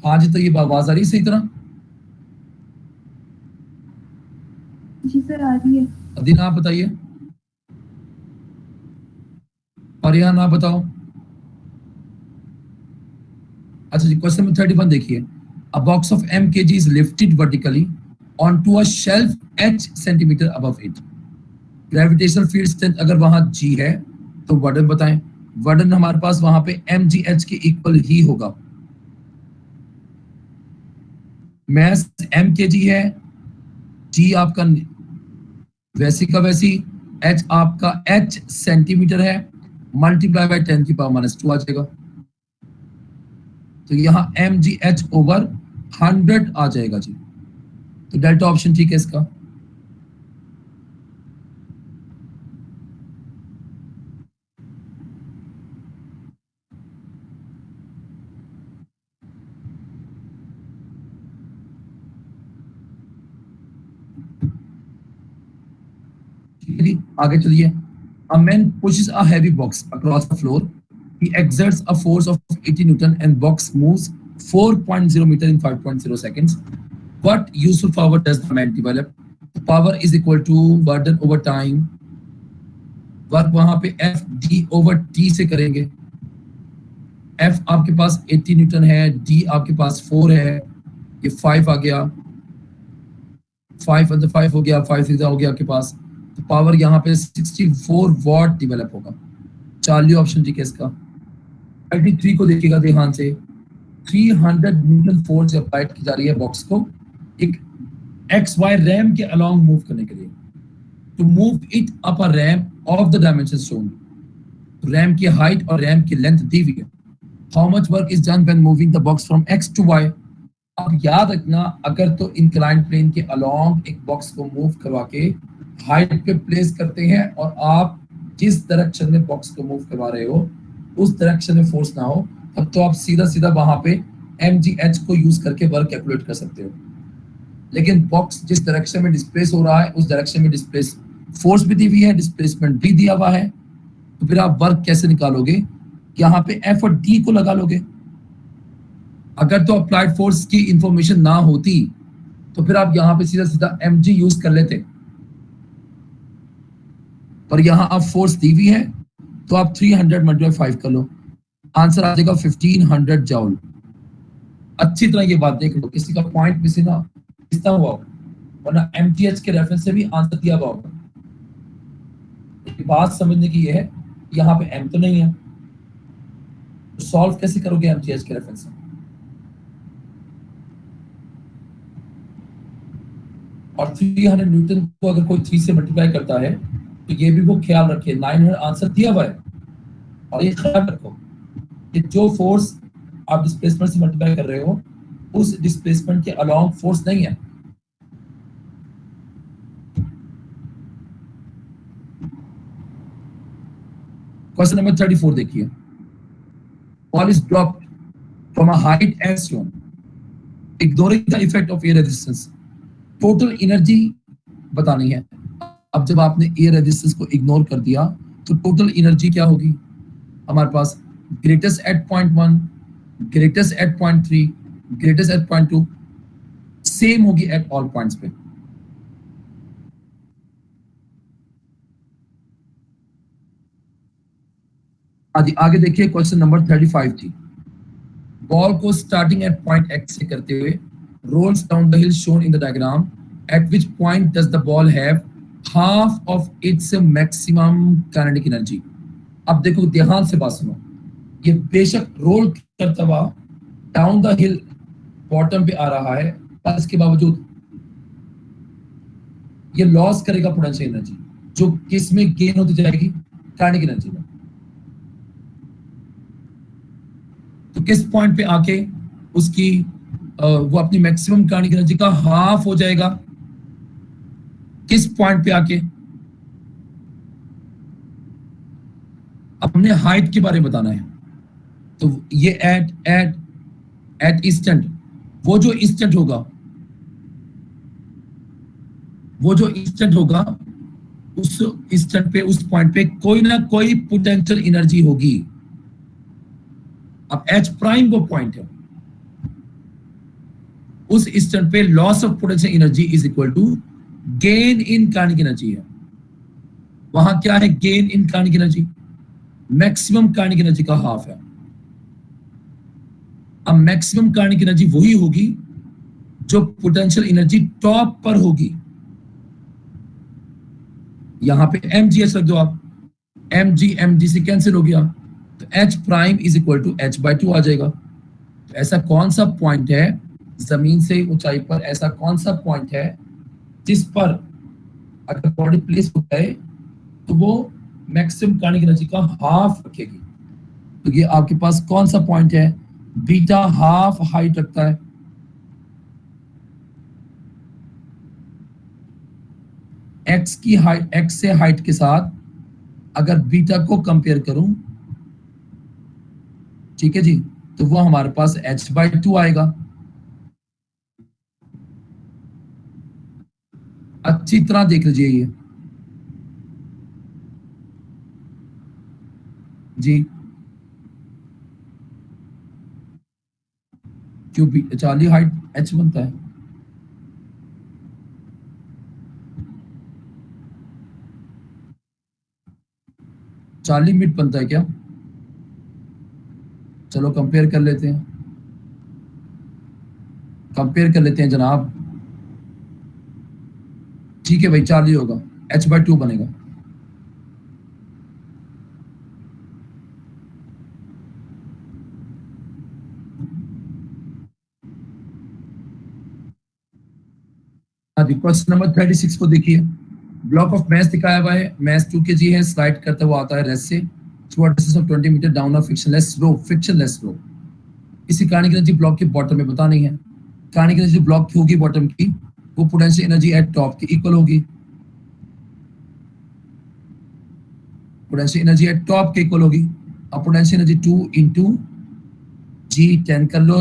हाँ जी, तो ये आवाज आ रही है सही तरह? जी सर आ रही है। अदीना आप बताइए, और यहाँ ना बताओ। अच्छा जी, क्वेश्चन नंबर 31 देखिए। अ box of m kg is lifted vertically onto a shelf h centimetre above it. Gravitational field strength अगर वहां g है तो वर्डन बताएं। वर्डन हमारे पास वहां पे mgh के इक्वल ही होगा। मैस m kg है, g आपका वैसी का वैसी, h आपका h सेंटीमीटर है, मल्टीप्लाई बाय 10 की पावर -2 आ जाएगा। तो यहाँ mgh ओवर 100 आ जाएगा जी। तो डेल्टा ऑप्शन ठीक है इसका। आगे चलिए। A man pushes a heavy box across the floor. He exerts a force of 80 Newton and box moves 4.0 meter in 5.0 seconds. What useful power does the man develop? Power is equal to burden over time. Work वहां पे F D over T से करेंगे। F आपके पास 80 Newton है, D आपके पास 4 है, ये 5 आ गया, 5 5 हो गया, 5 हो गया आपके पास। तो पावर यहाँ पे 64 वॉट डेवलप होगा। चार्ली ऑप्शन ठीक है इसका। 33 को देखिएगा ध्यान से। 300 न्यूटन फोर्स अप्लाइड की जा रही है बॉक्स को एक एक्स वाई रैम के अलोंग मूव करने के लिए। To move it up a ram of the dimension shown. Ram की हाइट और रैम की लेंथ दी हुई है। How much work is done when moving the box from X to Y. अब याद रखना, अगर तो इंक्लाइंड प्लेन के अलोंग एक बॉक्स को मूव करवा के हाइट पे प्लेस करते हैं और आप जिस डायरेक्शन में बॉक्स को मूव करवा रहे हो उस डायरेक्शन में फोर्स ना हो, तब तो आप सीधा सीधा वहां पे mgh को यूज करके वर्क कैलकुलेट कर सकते हो। लेकिन बॉक्स जिस डायरेक्शन में डिस्प्लेस हो रहा है उस डायरेक्शन में डिस्प्लेस फोर्स भी दी हुई है, डिस्प्लेसमेंट भी दिया हुआ है, तो फिर आप वर्क कैसे निकालोगे? यहाँ पे F और D को लगा लोगे। अगर तो अप्लाइड फोर्स की इंफॉर्मेशन ना होती तो फिर आप यहाँ पे सीधा सीधा mg यूज कर लेते, पर यहाँ आप फोर्स दी हुई है तो आप 300 मल्टीप्लाई 5 कर लो, आंसर आ जाएगा 1500 जॉल। अच्छी तरह ये बात देख लो, किसी का पॉइंट मिसिंग ना मिसता हुआ हो, वरना mgh के रेफरेंस से भी आंसर दिया हुआ होगा। बात समझने की ये है, यहाँ पे m तो नहीं है, तो सॉल्व कैसे करोगे mgh के रेफरेंस से? और 300 न्यूटन को अगर कोई 3 से मल्टीप्लाई करता है तो ये भी वो ख्याल रखे 900 आंसर दिया हुआ है। और ये ख्याल रखो कि जो फोर्स आप डिस्प्लेसमेंट से मल्टीप्लाई कर रहे हो उस डिस्प्लेसमेंट के अलोंग फोर्स नहीं है। क्वेश्चन नंबर 34 देखिए। Ball is dropped from a height as shown, ignoring the effect of air resistance. Total energy बतानी है। अब जब आपने एयर रेजिस्टेंस को इग्नोर कर दिया तो टोटल एनर्जी क्या होगी हमारे पास? Greatest at point 1, greatest at point 3, greatest at point 2, same होगी एट ऑल पॉइंट्स पे। आगे देखिए क्वेश्चन नंबर 35 थी। बॉल को स्टार्टिंग एट पॉइंट एक्स से करते हुए rolls down the hill shown in the diagram, at which point does the ball have half of its maximum kinetic energy. अब देखो ध्यान से बात सुनो, ये बेशक रोल करता हुआ डाउन द हिल बॉटम पे आ रहा है, पर इसके बावजूद ये लॉस करेगा पोटेंशियल एनर्जी, जो किस में गेन होती जाएगी? काइनेटिक एनर्जी में। तो किस पॉइंट पे आके उसकी वो अपनी मैक्सिमम काइनेटिक एनर्जी का हाफ हो जाएगा? किस पॉइंट पे आके? अपने हाइट के बारे में बताना है। तो ये एट इंस्टेंट, वो जो इंस्टेंट होगा, वो जो इंस्टेंट होगा, उस इंस्टेंट पे, उस पॉइंट पे कोई ना कोई पोटेंशियल एनर्जी होगी। अब एच प्राइम वो पॉइंट है, उस इंस्टेंट पे loss of potential energy is equal to gain in kinetic energy है। वहां क्या है? Gain in kinetic energy, maximum kinetic energy का हाफ है। अब मैक्सिमम काइनेटिक एनर्जी वही होगी जो पोटेंशियल एनर्जी टॉप पर होगी। यहां पे mgh रख दो आप, mg से कैंसिल हो गया, तो h prime is equal to h/2 आ जाएगा। तो ऐसा कौन सा पॉइंट है जमीन से ऊंचाई पर, ऐसा कौन सा पॉइंट है जिस पर अगर बॉडी प्लेस हो जाए तो वो मैक्सिमम काइनेटिक एनर्जी का हाफ रखेगी? तो ये आपके पास कौन सा पॉइंट है? बीटा हाफ हाइट रखता है। एक्स की हाइट, एक्स से हाइट के साथ अगर बीटा को कंपेयर करूं, ठीक है जी, तो वो हमारे पास h/2 आएगा। अच्छी तरह देख लीजिए ये जी, क्यों चार्ली हाइट h बनता है? चार्ली मिड बनता है क्या? चलो कंपेयर कर लेते हैं, कंपेयर कर लेते हैं जनाब। ठीक है भाई, चार्ली होगा, h/2 बनेगा। हाँ जी, क्वेश्चन नंबर 36 को देखिए। ब्लॉक ऑफ मैस दिखाया हुआ है, मैस 2 kg है, स्लाइड करता हुआ आता है रेस्ट से through a distance of 20 metre down a frictionless row. इसी काइनेटिक एनर्जी ब्लॉक के बॉटम में बतानी है। काइनेटिक एनर्जी ब्लॉक की होगी बॉटम की, वो पोटेंशियल एनर्जी एट टॉप की इक्वल होगी। पोटेंशियल एनर्जी एट टॉप के इक्वल होगी। अब पोटेंशियल एनर्जी 2 इंटू जी 10 कर लो,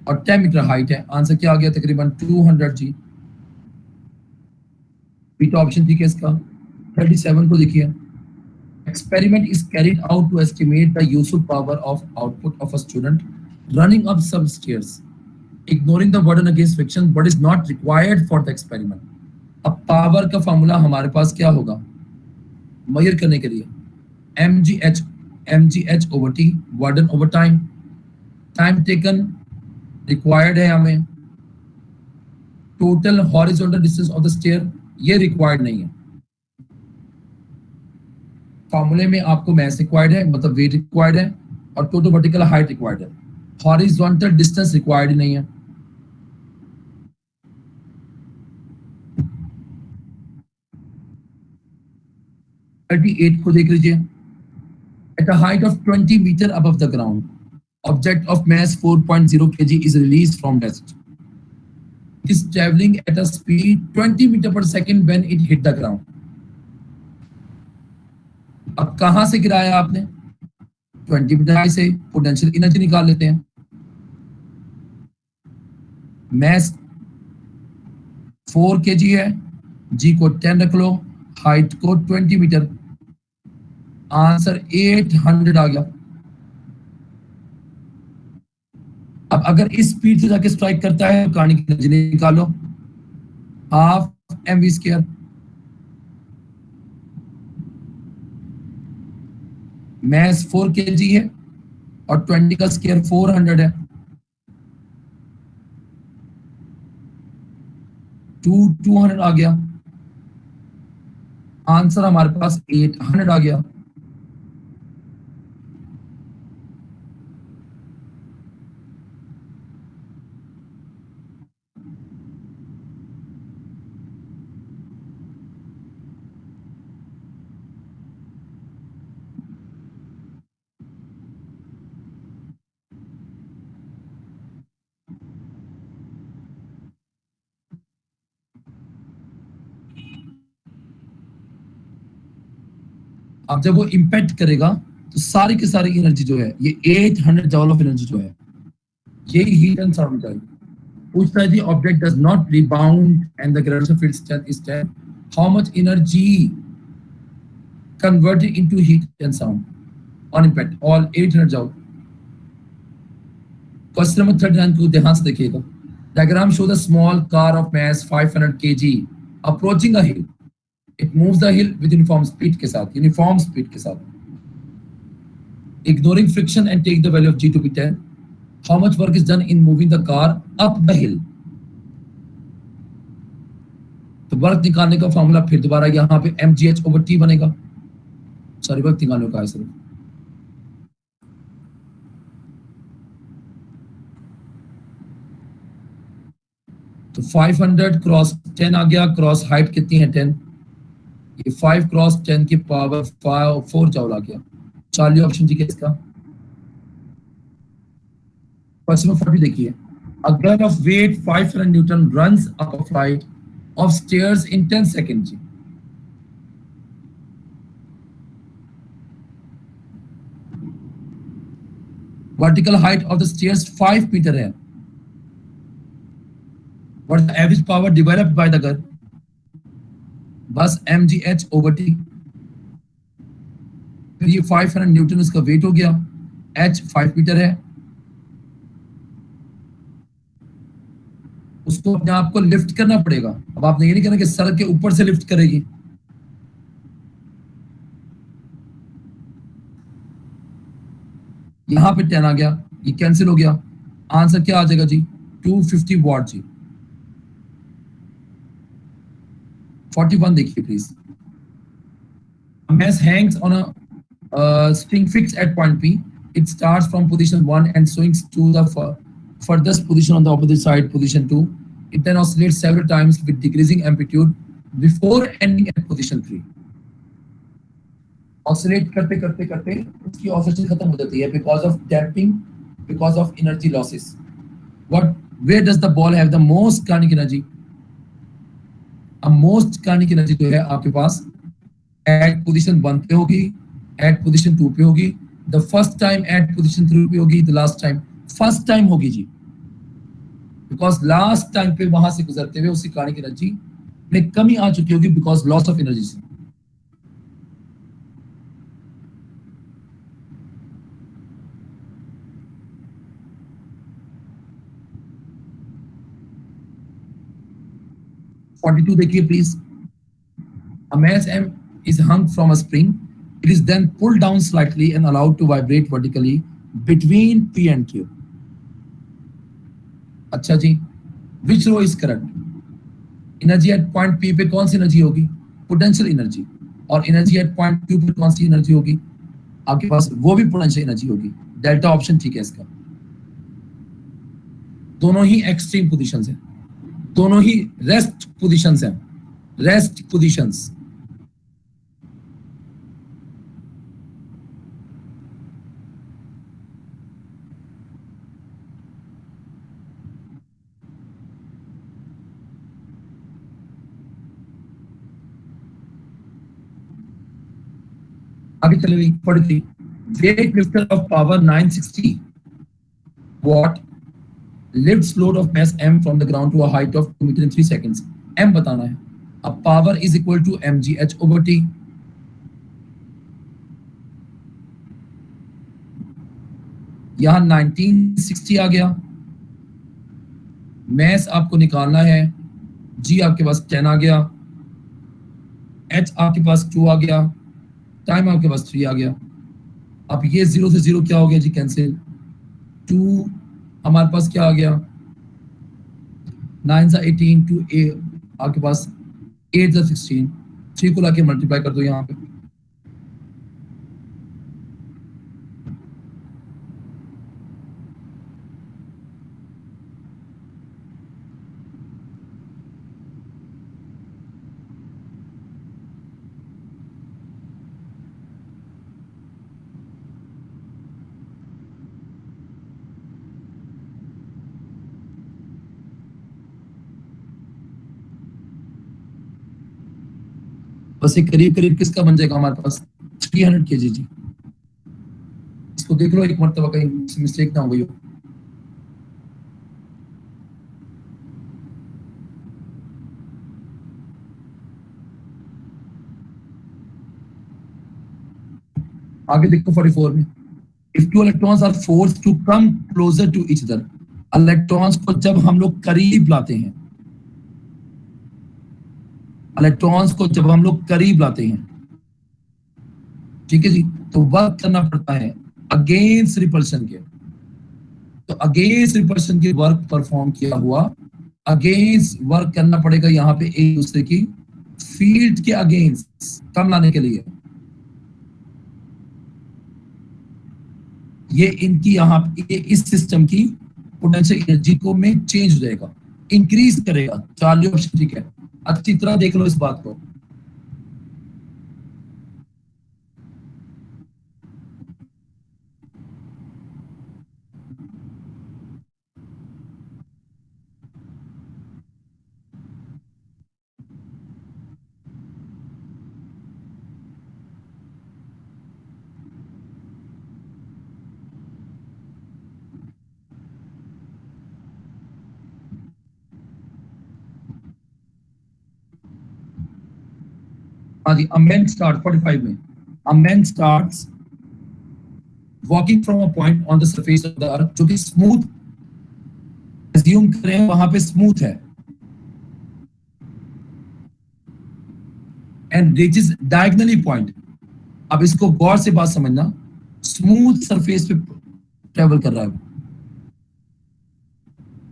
और 10 मीटर हाइट है। आंसर क्या आ गया? तकरीबन 200 जी। बीटा ऑप्शन ठीक है इसका। 37 को देखिए। Experiment is carried out to estimate the useful power of output of a student running up some stairs, ignoring the burden against friction, but is not required for the experiment. अब power का formula हमारे पास क्या होगा major करने के लिए? mgh over t, burden over time, time taken required है हमें, total horizontal distance of the stair ये required नहीं है। फॉर्मूले में आपको मैस रिक्वायर्ड है, मतलब वेट रिक्वायर्ड है, और टोटल वर्टिकल हाइट रिक्वायर्ड है। हॉरिजॉन्टल डिस्टेंस रिक्वायर्ड नहीं है। 38 को देख लीजिए। At a height of 20 metre above the ground, object of mass 4.0 kg is release from desk, is traveling at a speed 20 meter per second when it hit the ground. अब कहां से गिराया आपने? 20 मीटर हाइट से। Potential energy निकाल लेते हैं। Mess 4 kg है, जी को 10 रख लो, हाइट को 20 मीटर, आंसर 800 आ गया। अब अगर इस स्पीड से जाके स्ट्राइक करता है तो काइनेटिक एनर्जी निकालो, हाफ mv²। मैस 4 kg है और 20 का स्क्वायर 400 है, 200 आ गया। आंसर हमारे पास 800 आ गया। अब जब वो इम्पैक्ट करेगा तो सारी की सारी एनर्जी जो है ये 800 जॉल ऑफ एनर्जी जो है ये हीट एंड साउंड का पूछता है जी object does not rebound and the gravitational field strength is 10 how much energy converted into heat and sound on impact all 800 joule. Question number 39 को ध्यान से देखिएगा. Diagram shows a small car of mass 500 kg approaching a hill. It moves the hill with uniform speed के साथ. Ignoring friction and take the value of g to be 10. How much work is done in moving the car up the hill? तो work निकालने का formula फिर दोबारा यहाँ पे mgh/t बनेगा. सॉरी वर्क निकालने का है सिर्फ. तो 500 क्रॉस 10 आ गया. क्रॉस हाइट कितनी है 10. ये 5 क्रॉस 10 की पावर 4 जॉल आ गया. चार्ली ऑप्शन जी इसका. क्वेश्चन नंबर 40 देखिए. A girl of weight 500 Newton runs up a flight of stairs in 10 seconds. Vertical height of the stairs 5 meter है. What is the average power developed by the girl? बस mgh/t. फिर ये 500 Newton इसका wait हो गया. h 5 metre है. उसको अपने आप को लिफ्ट करना पड़ेगा. अब आपने ये नहीं कहना कि सड़क के ऊपर से लिफ्ट करेगी. यहां पे 10 आ गया. ये कैंसिल हो गया. आंसर क्या आ जाएगा जी 250 वॉट जी. 41 देखिए please. Mass hangs on a string fixed at point P. It starts from position 1 and swings to the furthest position on the opposite side, position 2. It then oscillates several times with decreasing amplitude before ending at position 3. Oscillate करते करते करते उसकी oscillation खत्म हो जाती है because of damping, because of energy losses. Where does the ball have the most kinetic energy? Most kinetic energy जो है आपके पास at position 1 पे होगी, at position 2 पे होगी, the first time at position 3 पे होगी, the last time first time होगी जी. Because last time पे वहां से गुजरते हुए उसकी kinetic energy में कमी आ चुकी होगी because loss of energy से. देखिए please. A mass M is hung from a spring. It is then pulled down slightly and allowed to vibrate vertically between P and Q. अच्छा जी. Which row is correct? Energy at point P पे कौन सी energy होगी? Potential energy. और energy at point Q पे कौन सी energy होगी? आपके पास वो भी पोटेंशियल एनर्जी होगी. डेल्टा ऑप्शन ठीक है इसका. दोनों ही एक्सट्रीम पोजीशंस हैं. दोनों ही रेस्ट पोजीशंस हैं. Rest positions. आगे चले गई 43. Weight lifter of power 960 what lifts load of mass m from the ground to a height of 2 meter in 3 seconds. m बताना है. अब power is equal to mgh/t. यहां 1960 आ गया. mass आपको निकालना है. g आपके पास 10 आ गया. h आपके पास 2 आ गया. टाइम आपके पास 3 आ गया. अब ये 0 से 0 क्या हो गया जी कैंसिल. 2 हमारे पास क्या आ गया 9 सा 18 टू आपके पास 8 सा 16. 3 को लाके मल्टीप्लाई कर दो यहाँ पे. बस एक करीब करीब किसका बन जाएगा हमारे पास 300 kg जी। इसको देख लो एक मरतबा, कहीं मिस्टेक ना हो गई हो। आगे देखो 44 में, if two electrons are force to come closer to each other, electrons को जब हम लोग करीब लाते हैं, इलेक्ट्रॉन्स को जब हम लोग करीब लाते हैं, ठीक है जी, तो वर्क करना पड़ता है अगेंस्ट रिपल्शन के। तो अगेंस्ट रिपल्शन के वर्क परफॉर्म किया हुआ, अगेंस्ट वर्क करना पड़ेगा यहाँ पे एक दूसरे की फील्ड के अगेंस्ट कम लाने के लिए। ये इनकी यहाँ ये इस सिस्टम की पोटेंशियल एनर्जी को में चेंज हो जाएगा, इंक्रीज करेगा। चार्ली ऑप्शन ठीक है, अच्छी तरह देख लो इस बात को। हाँ जी, अमेन स्टार्ट 45 में, amen starts walking from a point on the surface of the earth, जो कि स्मूथ, अज्यूम करें वहां पे स्मूथ है, एंड रीचेस डायगनली पॉइंट। अब इसको गौर से बात समझना, स्मूथ सरफेस पे ट्रेवल कर रहा है,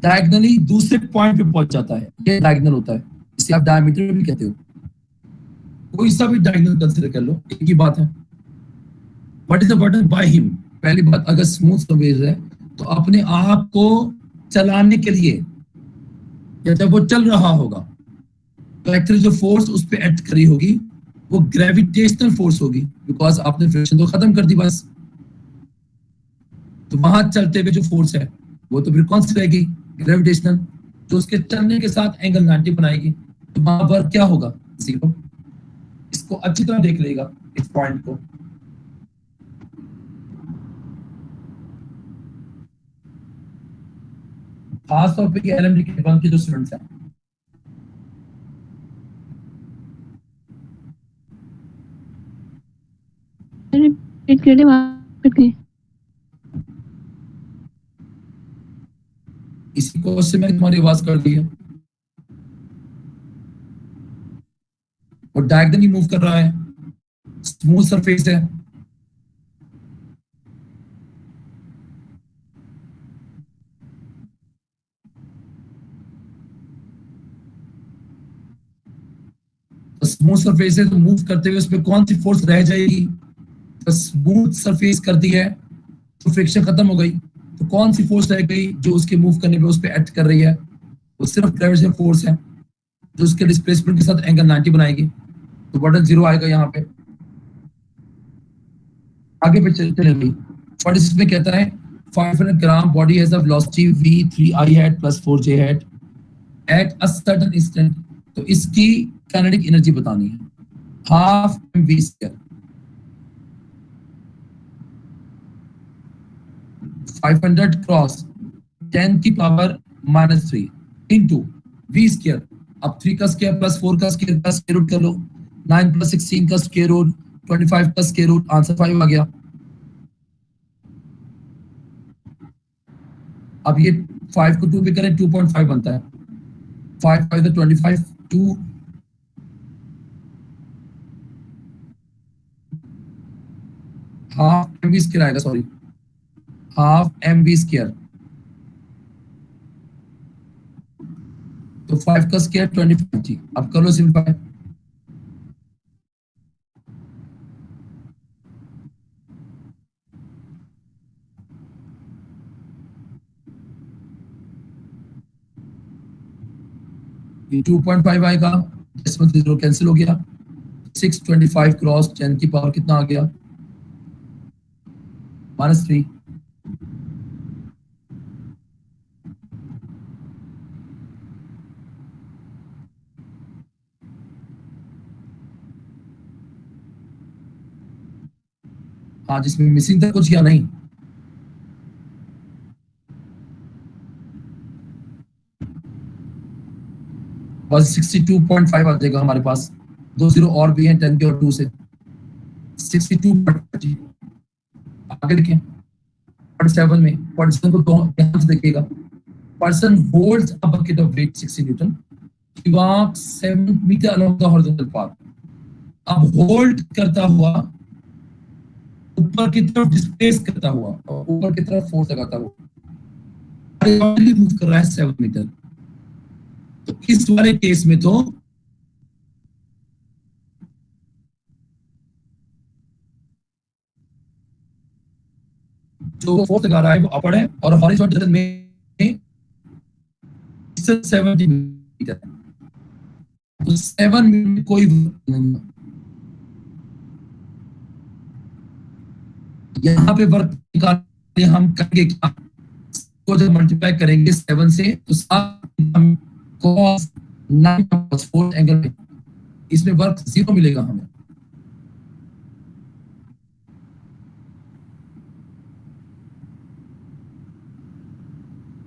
डायगनली दूसरे पॉइंट पे पहुंच जाता है, ये डायगनल होता है, इसे आप डायमीटर भी कहते हो। कोई सा भी डायगनल कंसीडर कर लो, एक ही बात है। What is the word by him? पहली बात, अगर स्मूथ सरफेस है तो अपने आप को चलाने के लिए, या जब वो चल रहा होगा तो एक्चुअली जो फोर्स उस पर एक्ट करी होगी वो ग्रेविटेशनल फोर्स होगी, बिकॉज आपने फ्रिक्शन तो खत्म कर दी बस। तो वहां चलते हुए जो फोर्स है वो तो फिर कौन सी रहेगी? ग्रेविटेशनल, जो उसके चलने के साथ एंगल 90 बनाएगी। तो वहां पर क्या होगा? जीरो। इसको अच्छी तरह देख लेगा इस पॉइंट को। खासतौर पर एलएमडी के वन के जो स्टूडेंट्स हैं, रिपीट कर दे, वापस कर। इसी क्वेश्चन में तुम्हारी आवाज कर दी है, और डायगनली मूव कर रहा है, स्मूथ सरफेस है। तो स्मूथ सरफेस है तो मूव करते हुए उस पर कौन सी फोर्स रह जाएगी? तो स्मूथ सरफेस कर दी है तो फ्रिक्शन खत्म हो गई, तो कौन सी फोर्स रह गई जो उसके मूव करने पे उस पर एक्ट कर रही है? वो सिर्फ ग्रेविटेशनल फोर्स है, जो उसके डिस्प्लेसमेंट के साथ एंगल 90 बनाएगी। तो बटन जीरो आएगा यहाँ पे। आगे पे चले गई 46 में कहता है 500 gram body has a velocity v3i hat plus 4j hat at a certain instant. तो इसकी काइनेटिक एनर्जी बतानी है, हाफ mv स्क्वायर, 500 क्रॉस 10 की पावर -3 इंटू वी स्क्वायर। अब 3 का स्क्वायर प्लस 4 का स्क्वायर का स्क्वायर रूट कर लो, 9 प्लस 16 का स्क्वायर रूट, 25 का स्क्वायर रूट, आंसर 5 आ गया। अब ये 5 को 2 पे करें 2.5 बनता है, 5 5 25, 2 हाफ mv स्क्वायर आएगा, सॉरी हाफ mv स्क्वायर। तो 5 का स्क्वायर 25 थी, अब कर लो सिंपल। ये 2.5 आएगा, इसमें जीरो कैंसिल हो गया, 625 क्रॉस 10 की पावर कितना आ गया? -3। हाँ, जिसमें मिसिंग था कुछ या नहीं? बस 62.5 आ जाएगा हमारे पास, 2 जीरो और भी हैं 10 के और 2 से 62.5 जी। आगे लिखें 47 में, 47 को दो ध्यान से देखिएगा। Person holds a bucket of weight 60 newton, he walks 7 metre along the horizontal path। अब होल्ड करता हुआ ऊपर की तरफ डिस्प्लेस करता हुआ और ऊपर की तरफ फोर्स लगाता हुआ हॉरिजॉन्टली मूव कर रहा है 7 मीटर। तो इस वाले केस में तो जो फोर्स लगा रहा है वो अपर है और हॉरिजॉन्टल में 70 मीटर है। तो 7 में कोई नहीं, यहाँ पे वर्क निकालने हम करेंगे क्या, को जब मल्टीप्लाई करेंगे 7 से तो cos 9 cos 4 एंगल में इसमें वर्क 0 मिलेगा हमें।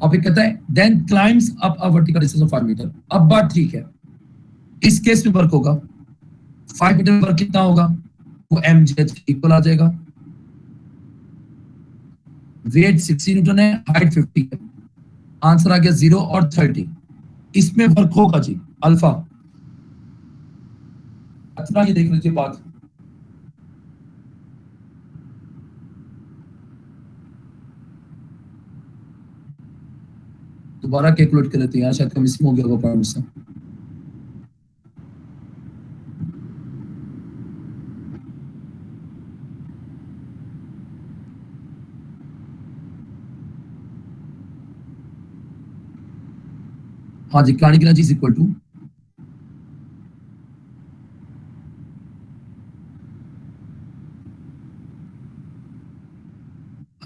अब ये कहता है then climbs up a vertical distance of 5 metre. अब बात ठीक है, इस केस में वर्क होगा 5 मीटर वर्क कितना होगा, वो mgh इक्वल आ जाएगा। वेट 60 न्यूटन है, हाइट 50 है, आंसर आ गया 0 और 30। इसमें वर्क होगा जी अल्फा। अच्छा ये देख लीजिए बात, दोबारा कैलकुलेट कर लेते हैं यार, शायद कम मिसिंग हो गया होगा पॉइंट से। हाँ जी, kinetic energy is equal to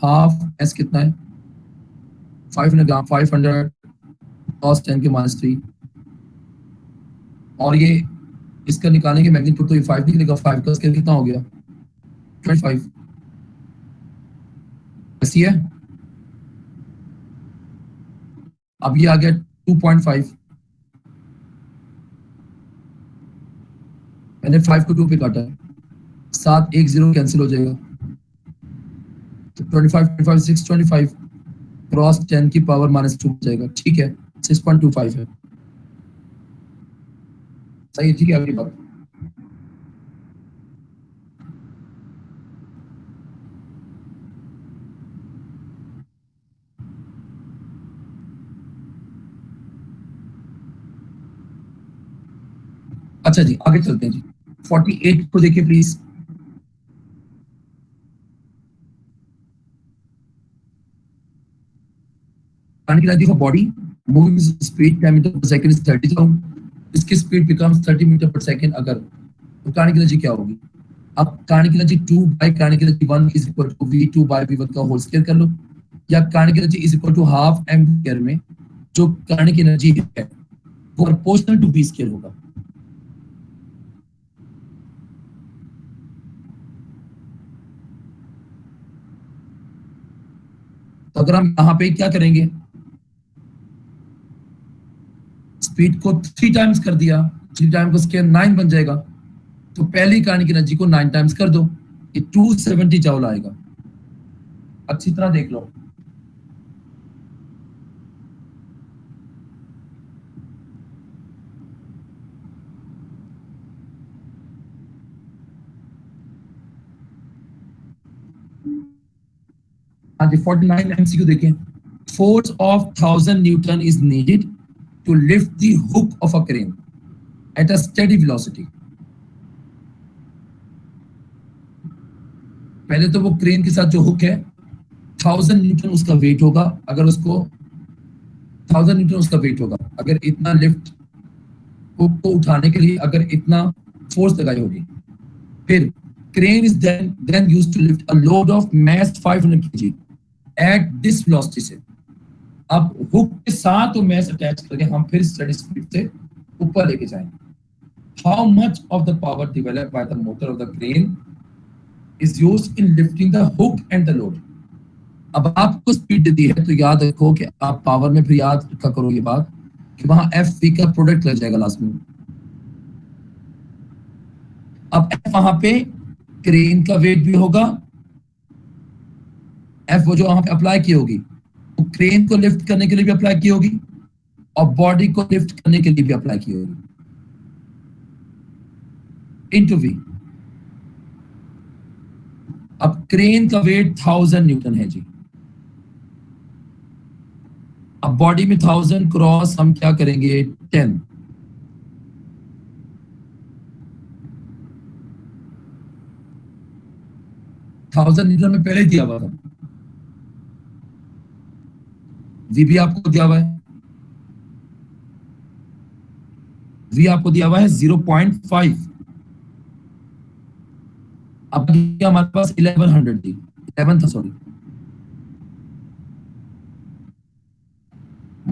half S कितना है 500 ग्राम, 500 cos 10 के -3 और ये इसका निकालेंगे मैग्नीट्यूड तो ये 5 निकलेगा, 5 का स्केल कितना हो गया 25 ऐसी है। अब ये आ गया 2.5, मैंने 5 को 2 पे काटा है, 7 1 0 कैंसिल हो जाएगा तो 25 25 6 25 क्रॉस 10 की पावर -2 हो जाएगा। ठीक है 6.25 है, सही है, ठीक है आपकी बात। अच्छा जी आगे चलते हैं जी, 48 को देखिए please. Energy of body moving speed 10 metre per second is 30 sound, इसकी speed becomes 30 metre per second अगर, तो काइनेटिक एनर्जी क्या होगी। अब kinetic energy 2 by kinetic energy 1 is equal to v2 by v1 का होल स्क्वायर कर लो, या kinetic energy is equal to half m square में जो काइनेटिक एनर्जी है वो प्रोपोर्शनल टू v स्क्वायर होगा। तो अगर हम यहाँ पे क्या करेंगे, स्पीड को 3 टाइम्स कर दिया, 3 टाइम को स्क्वायर 9 बन जाएगा, तो पहली काइनेटिक एनर्जी को 9 टाइम्स कर दो, ये 270 जूल आएगा। अच्छी तरह देख लो, हाँ जी 49 एमसीक्यू देखें। Force of 1000 newton is needed to lift the hook of a crane at a steady velocity. पहले तो वो क्रेन के साथ जो हुक है 1000 न्यूटन उसका वेट होगा, अगर उसको 1000 न्यूटन उसका वेट होगा, अगर इतना लिफ्ट हुक को उठाने के लिए अगर इतना फोर्स लगाई होगी। फिर crane is then used to lift a load of mass 500 kg at this velocity से। अब हुक के साथ वो mass अटैच करके हम फिर स्टेडी स्पीड से ऊपर लेके जाएंगे। How much of the power developed by the motor of the crane is used in lifting the hook and the load. अब आपको स्पीड दे दी है तो याद रखो कि आप पावर में फिर याद रखा करो ये बात कि वहां एफ वी का प्रोडक्ट लग जाएगा लास्ट में। अब एफ वहां पे क्रेन का वेट भी होगा, एफ वो जो वहां पे अप्लाई की होगी वो क्रेन को लिफ्ट करने के लिए भी अप्लाई की होगी और बॉडी को लिफ्ट करने के लिए भी अप्लाई की होगी, इनटू वी। अब क्रेन का वेट 1000 न्यूटन है जी। अब बॉडी में 1000 क्रॉस हम क्या करेंगे 10। थाउजेंड न्यूटन में पहले दिया हुआ था, वी भी आपको दिया हुआ है, वी आपको दिया हुआ है 0.5। अब हमारे पास 1100 थी, 11 था सॉरी,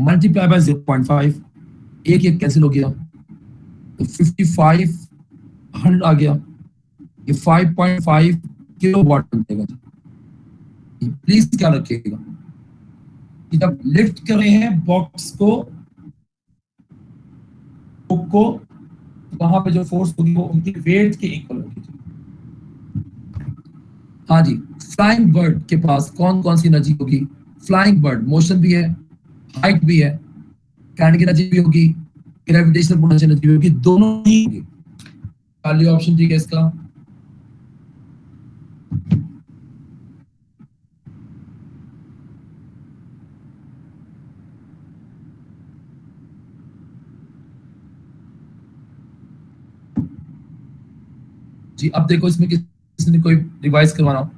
मल्टीप्लाई बाय 0.5, एक एक कैंसिल हो गया तो 5500 आ गया, ये 5.5 किलो वाट बन जाएगा। प्लीज क्या रखिएगा कि जब लिफ्ट कर रहे हैं बॉक्स को वहां पे जो फोर्स होगी वो उनके वेट के इक्वल होगी। हाँ जी, फ्लाइंग बर्ड के पास कौन कौन सी एनर्जी होगी? फ्लाइंग बर्ड मोशन भी है, हाइट भी है, काइनेटिक एनर्जी भी होगी, ग्रेविटेशनल पोटेंशियल एनर्जी भी होगी, दोनों ही होगी। खाली ऑप्शन ठीक है इसका। जी अब देखो इसमें किसी ने कोई रिवाइज करवाना हो